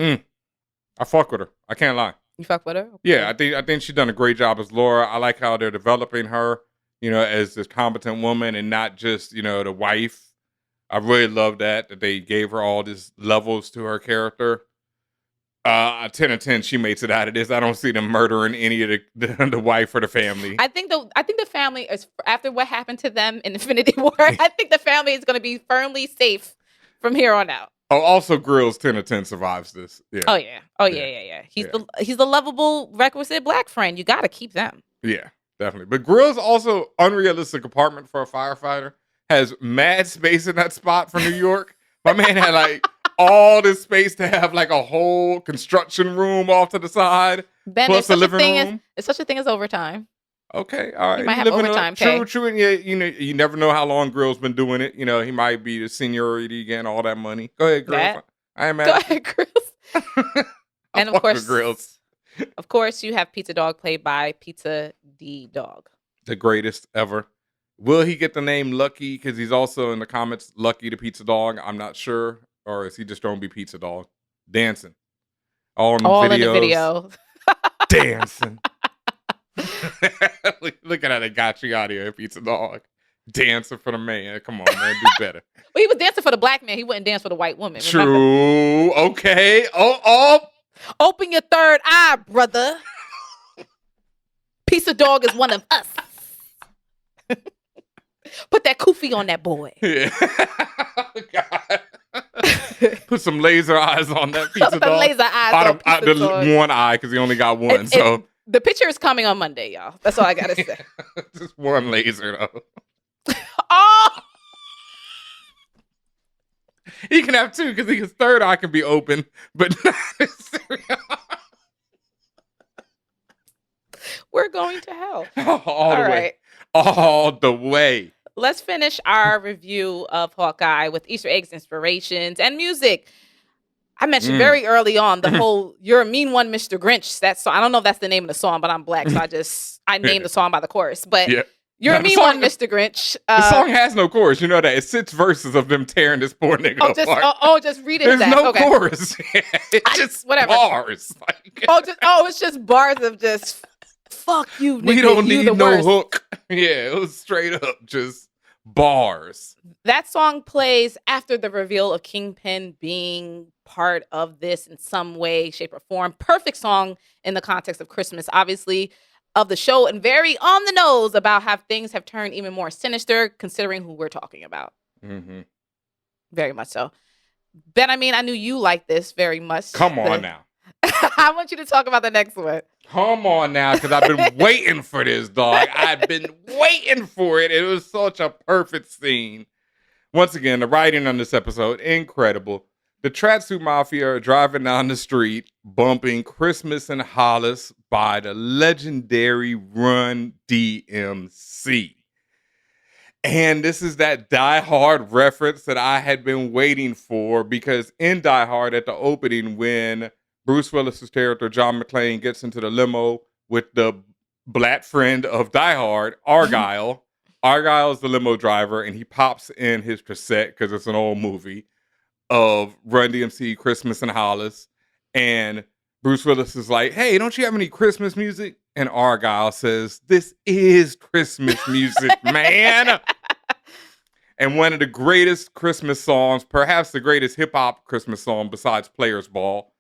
[SPEAKER 9] I fuck with her. I can't lie.
[SPEAKER 8] You fuck with her? Okay.
[SPEAKER 9] Yeah, I think she's done a great job as Laura. I like how they're developing her, you know, as this competent woman and not just, you know, the wife. I really love that they gave her all these levels to her character. 10 of 10, she makes it out of this. I don't see them murdering any of the wife or the family.
[SPEAKER 8] I think the family is, after what happened to them in Infinity War, I think the family is going to be firmly safe from here on out.
[SPEAKER 9] Oh, also Grills 10 of 10 survives this. Yeah.
[SPEAKER 8] Oh yeah. He's the lovable, requisite black friend. You got to keep them.
[SPEAKER 9] Yeah, definitely. But Grills also unrealistic apartment for a firefighter. Has mad space in that spot for New York. My man had like all this space to have like a whole construction room off to the side.
[SPEAKER 8] Ben,
[SPEAKER 9] plus a living room.
[SPEAKER 8] There's such a thing as overtime.
[SPEAKER 9] Okay, all right.
[SPEAKER 8] You might have overtime pay.
[SPEAKER 9] True. And yeah, you know, you never know how long Grill's been doing it. You know, he might be the seniority again, all that money. Go ahead, Grills. I am mad.
[SPEAKER 8] Go ahead, Grills. And of course,
[SPEAKER 9] Grills.
[SPEAKER 8] Of course, you have Pizza Dog, played by Pizza D Dog.
[SPEAKER 9] The greatest ever. Will he get the name Lucky? Because he's also in the comments, Lucky the Pizza Dog. I'm not sure. Or is he just going to be Pizza Dog? Dancing. All in the video. Dancing. Look at how they got you out here, Pizza Dog. Dancing for the man. Come on, man. Do better.
[SPEAKER 8] Well, he was dancing for the black man. He wouldn't dance for the white woman. Remember?
[SPEAKER 9] True. Okay. Oh.
[SPEAKER 8] Open your third eye, brother. Piece of dog is one of us. Put that kufi on that boy.
[SPEAKER 9] Yeah. God. Put some laser eyes on that pizza
[SPEAKER 8] Put
[SPEAKER 9] dog.
[SPEAKER 8] laser eyes on
[SPEAKER 9] out
[SPEAKER 8] pizza
[SPEAKER 9] the
[SPEAKER 8] dog.
[SPEAKER 9] one eye because he only got one. So
[SPEAKER 8] the picture is coming on Monday, y'all. That's all I gotta say.
[SPEAKER 9] just one laser though.
[SPEAKER 8] Oh,
[SPEAKER 9] He can have two because his third eye can be open, but not his
[SPEAKER 8] we're going to hell.
[SPEAKER 9] all the way. All the way.
[SPEAKER 8] Let's finish our review of Hawkeye with Easter eggs, inspirations, and music. I mentioned very early on the whole "You're a Mean One, Mr. Grinch." That song. I don't know if that's the name of the song, but I'm black, so I named the song by the chorus. But
[SPEAKER 9] Yeah.
[SPEAKER 8] "You're a
[SPEAKER 9] the
[SPEAKER 8] Mean
[SPEAKER 9] song-
[SPEAKER 8] One, Mr. Grinch."
[SPEAKER 9] The song has no chorus. You know that. It's 6 verses of them tearing this poor nigga apart.
[SPEAKER 8] Just read it.
[SPEAKER 9] There's
[SPEAKER 8] as that.
[SPEAKER 9] no
[SPEAKER 8] Okay.
[SPEAKER 9] chorus. It's just
[SPEAKER 8] whatever.
[SPEAKER 9] bars. Like,
[SPEAKER 8] It's just bars of just fuck you. Nigga,
[SPEAKER 9] we don't
[SPEAKER 8] you
[SPEAKER 9] need
[SPEAKER 8] the
[SPEAKER 9] no
[SPEAKER 8] worst.
[SPEAKER 9] hook. Yeah, it was straight up just bars.
[SPEAKER 8] That song plays after the reveal of Kingpin being part of this in some way, shape, or form. Perfect song in the context of Christmas, obviously, of the show, and very on the nose about how things have turned even more sinister, considering who we're talking about.
[SPEAKER 9] Mm-hmm.
[SPEAKER 8] Very much so. BenHaMeen, I knew you liked this very much.
[SPEAKER 9] Come on now.
[SPEAKER 8] I want you to talk about the next one.
[SPEAKER 9] Come on now, because I've been waiting for this, dog. I've been waiting for it. It was such a perfect scene. Once again, the writing on this episode, incredible. The Tracksuit Mafia are driving down the street, bumping Christmas in Hollis by the legendary Run DMC. And this is that Die Hard reference that I had been waiting for, because in Die Hard at the opening, when Bruce Willis's character, John McClane, gets into the limo with the black friend of Die Hard, Argyle. Argyle is the limo driver, and he pops in his cassette, because it's an old movie, of Run DMC, Christmas in Hollis. And Bruce Willis is like, hey, don't you have any Christmas music? And Argyle says, this is Christmas music, man. And one of the greatest Christmas songs, perhaps the greatest hip-hop Christmas song besides Players Ball,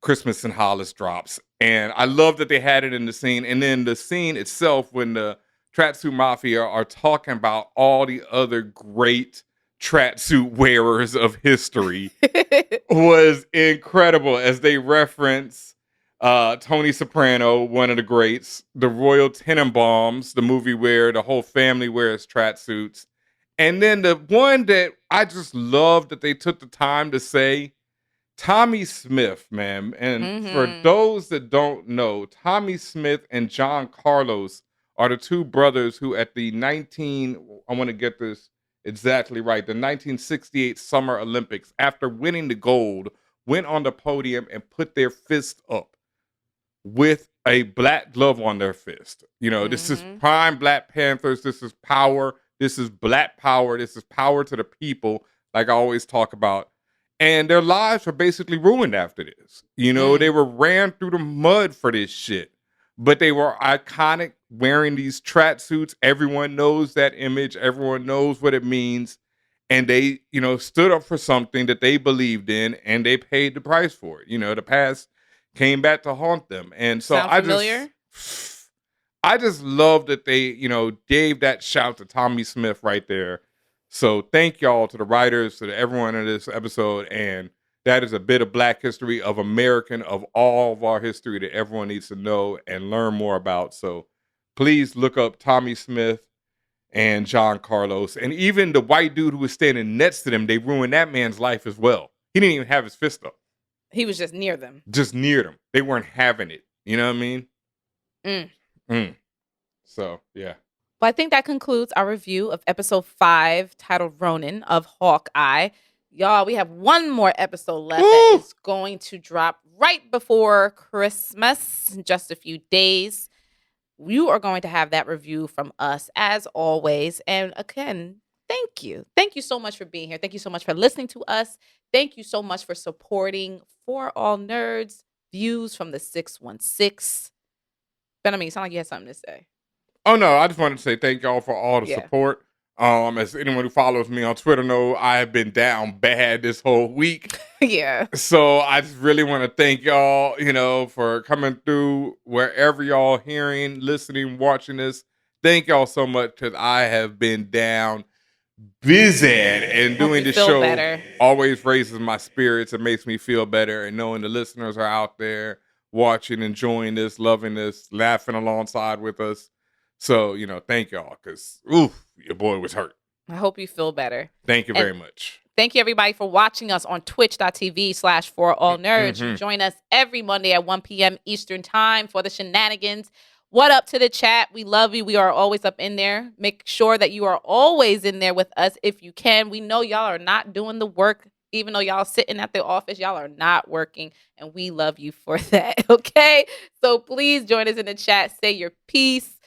[SPEAKER 9] Christmas in Hollis, drops. And I love that they had it in the scene. And then the scene itself, when the Tracksuit Mafia are talking about all the other great tracksuit wearers of history, was incredible, as they reference Tony Soprano, one of the greats, the Royal Tenenbaums, the movie where the whole family wears tracksuits. And then the one that I just love that they took the time to say, Tommy Smith, man. And for those that don't know, Tommy Smith and John Carlos are the two brothers who at the I want to get this exactly right, the 1968 Summer Olympics, after winning the gold, went on the podium and put their fist up with a black glove on their fist. You know, this is prime Black Panthers. This is power. This is Black power. This is power to the people, like I always talk about. And their lives were basically ruined after this. You know, they were ran through the mud for this shit. But they were iconic, wearing these tracksuits. Everyone knows that image. Everyone knows what it means. And they, you know, stood up for something that they believed in, and they paid the price for it. You know, the past came back to haunt them. And so I just love that they, you know, gave that shout to Tommy Smith right there. So thank y'all to the writers, to everyone in this episode. And that is a bit of Black history, of American, of all of our history that everyone needs to know and learn more about. So please look up Tommy Smith and John Carlos. And even the white dude who was standing next to them, they ruined that man's life as well. He didn't even have his fist up.
[SPEAKER 8] He was just near them.
[SPEAKER 9] Just near them. They weren't having it. You know what I mean? So, yeah.
[SPEAKER 8] Well, I think that concludes our review of episode 5, titled Ronin, of Hawkeye. Y'all, we have one more episode left that is going to drop right before Christmas, in just a few days. You are going to have that review from us, as always. And again, thank you. Thank you so much for being here. Thank you so much for listening to us. Thank you so much for supporting For All Nerds, views from the 616. BenHaMeen, you sound like you had something to say.
[SPEAKER 9] Oh, no, I just wanted to say thank y'all for all the support. As anyone who follows me on Twitter know, I have been down bad this whole week.
[SPEAKER 8] Yeah.
[SPEAKER 9] So I just really want to thank y'all, for coming through wherever y'all hearing, listening, watching this. Thank y'all so much because I have been down busy, and doing this show
[SPEAKER 8] better.
[SPEAKER 9] always raises my spirits and makes me feel better. And knowing the listeners are out there watching, enjoying this, loving this, laughing alongside with us. So, thank y'all because, your boy was hurt.
[SPEAKER 8] I hope you feel better.
[SPEAKER 9] Thank you very much.
[SPEAKER 8] Thank you, everybody, for watching us on twitch.tv/forallnerds. You join us every Monday at 1 p.m. Eastern Time for the shenanigans. What up to the chat? We love you. We are always up in there. Make sure that you are always in there with us if you can. We know y'all are not doing the work. Even though y'all sitting at the office, y'all are not working, and we love you for that, okay? So please join us in the chat. Say your piece.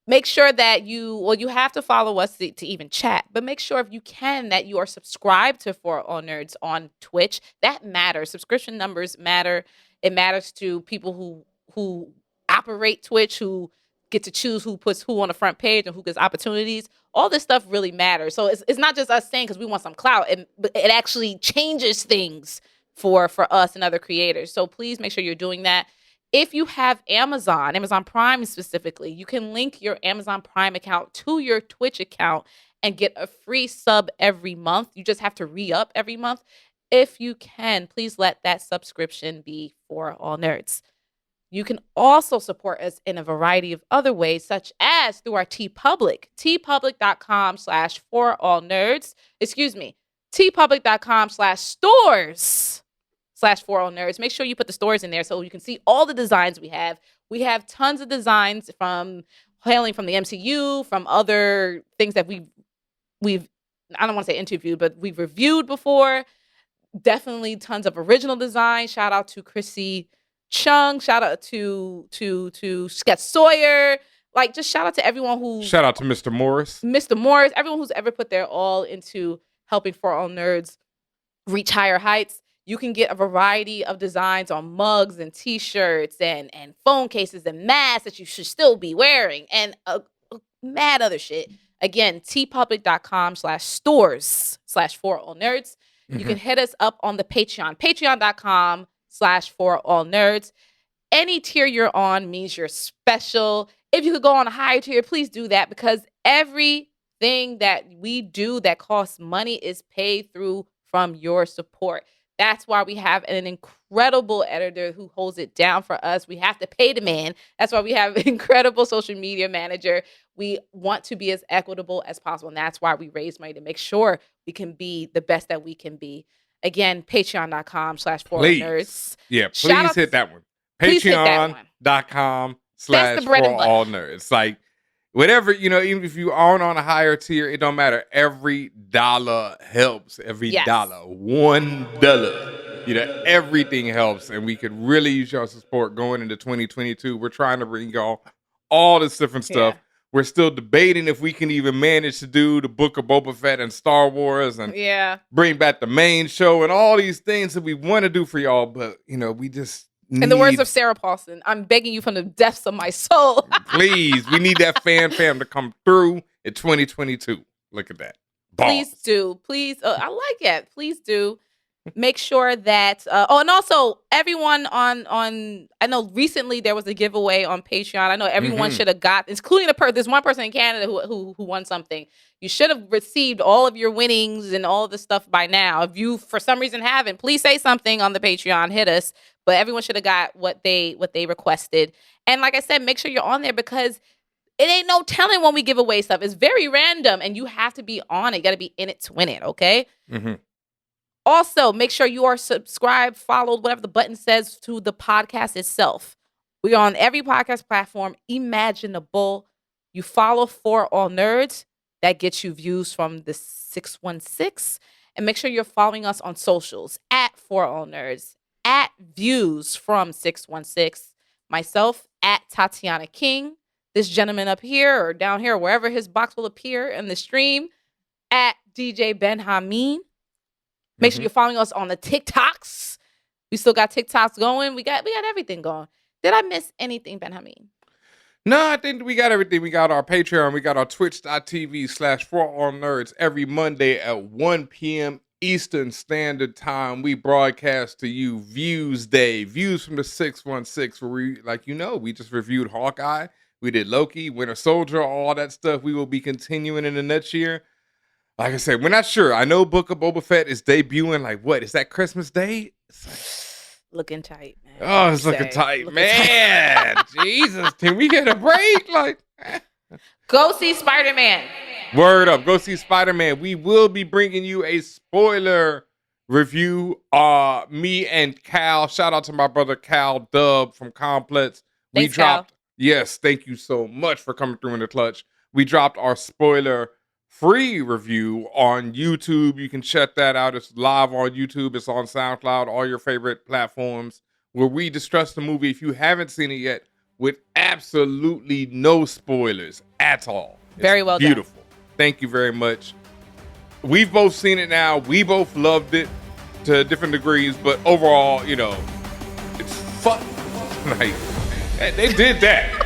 [SPEAKER 8] Make sure that you have to follow us to even chat, but make sure if you can that you are subscribed to For All Nerds on Twitch. That matters. Subscription numbers matter. It matters to people who operate Twitch, who get to choose who puts who on the front page and who gets opportunities. All this stuff really matters. So it's not just us saying because we want some clout. It actually changes things for us and other creators. So please make sure you're doing that. If you have Amazon Prime specifically, you can link your Amazon Prime account to your Twitch account and get a free sub every month. You just have to re-up every month. If you can, please let that subscription be For All Nerds. You can also support us in a variety of other ways, such as through our TeePublic, tpublic.com/forallnerds. tpublic.com/stores/forallnerds. Make sure you put the stores in there so you can see all the designs we have. We have tons of designs hailing from the MCU, from other things that we've I don't want to say interviewed, but we've reviewed before. Definitely tons of original design. Shout out to Chrissy Chung. Shout out to Scott Sawyer. Like, just shout out to everyone
[SPEAKER 9] shout out to Mr. Morris,
[SPEAKER 8] everyone who's ever put their all into helping For All Nerds reach higher heights. You can get a variety of designs on mugs and t-shirts and phone cases and masks that you should still be wearing and mad other shit. Again, tpublic.com/stores/forallnerds. You can hit us up on the Patreon, patreon.com/forallnerds. Any tier you're on means you're special. If you could go on a higher tier, please do that because everything that we do that costs money is paid through from your support. That's why we have an incredible editor who holds it down for us. We have to pay the man. That's why we have an incredible social media manager. We want to be as equitable as possible. And that's why we raise money to make sure we can be the best that we can be. Again, patreon.com/forallnerds.
[SPEAKER 9] Yeah, please hit that one. Patreon.com/forallnerds. Like, whatever, even if you aren't on a higher tier, it don't matter. Every dollar helps. Every dollar. $1. Everything helps. And we could really use your support going into 2022. We're trying to bring y'all all this different stuff. Yeah. We're still debating if we can even manage to do the Book of Boba Fett and Star Wars and bring back the main show and all these things that we want to do for y'all. But, we just need...
[SPEAKER 8] In the words of Sarah Paulson, I'm begging you from the depths of my soul.
[SPEAKER 9] Please, we need that fam to come through in 2022. Look at that. Balls.
[SPEAKER 8] Please do. Please. I like it. Please do. Make sure that and also everyone on I know recently there was a giveaway on Patreon. I know everyone should have got, including there's one person in Canada who won something. You should have received all of your winnings and all of the stuff by now. If you for some reason haven't, please say something on the Patreon, hit us. But everyone should have got what they requested. And like I said, make sure you're on there because it ain't no telling when we give away stuff. It's very random and you have to be on it. You got to be in it to win it, okay? Also, make sure you are subscribed, followed, whatever the button says to the podcast itself. We are on every podcast platform imaginable. You follow For All Nerds. That gets you views from the 616. And make sure you're following us on socials at For All Nerds, at Views from 616. Myself at Tatiana King. This gentleman up here or down here, wherever his box will appear in the stream, at DJ BenHaMeen. Make sure you're following us on the TikToks. We still got TikToks going. We got everything going. Did I miss anything, BenHaMeen?
[SPEAKER 9] No, I think we got everything. We got our Patreon. We got our twitch.tv/4allnerds every Monday at 1 p.m. Eastern Standard Time. We broadcast to you Views Day, Views from the 616, where we, like we just reviewed Hawkeye. We did Loki, Winter Soldier, all that stuff. We will be continuing in the next year. Like I said, we're not sure. I know Book of Boba Fett is debuting. Like, what? Is that Christmas Day?
[SPEAKER 8] Looking tight, man.
[SPEAKER 9] Oh, it's looking tight, man. Jesus, can we get a break? Like,
[SPEAKER 8] go see Spider-Man.
[SPEAKER 9] Word up. Go see Spider-Man. We will be bringing you a spoiler review. Me and Cal. Shout out to my brother Cal Dub from Complex.
[SPEAKER 8] Thanks, Cal.
[SPEAKER 9] Yes, thank you so much for coming through in the clutch. We dropped our spoiler-free review on YouTube. You can check that out. It's live on YouTube. It's on SoundCloud, all your favorite platforms, where we discuss the movie, if you haven't seen it yet, with absolutely no spoilers at all.
[SPEAKER 8] Very well
[SPEAKER 9] beautiful. Done. Thank you very much. We've both seen it now. We both loved it to different degrees, but overall, it's fun. Like, they did that.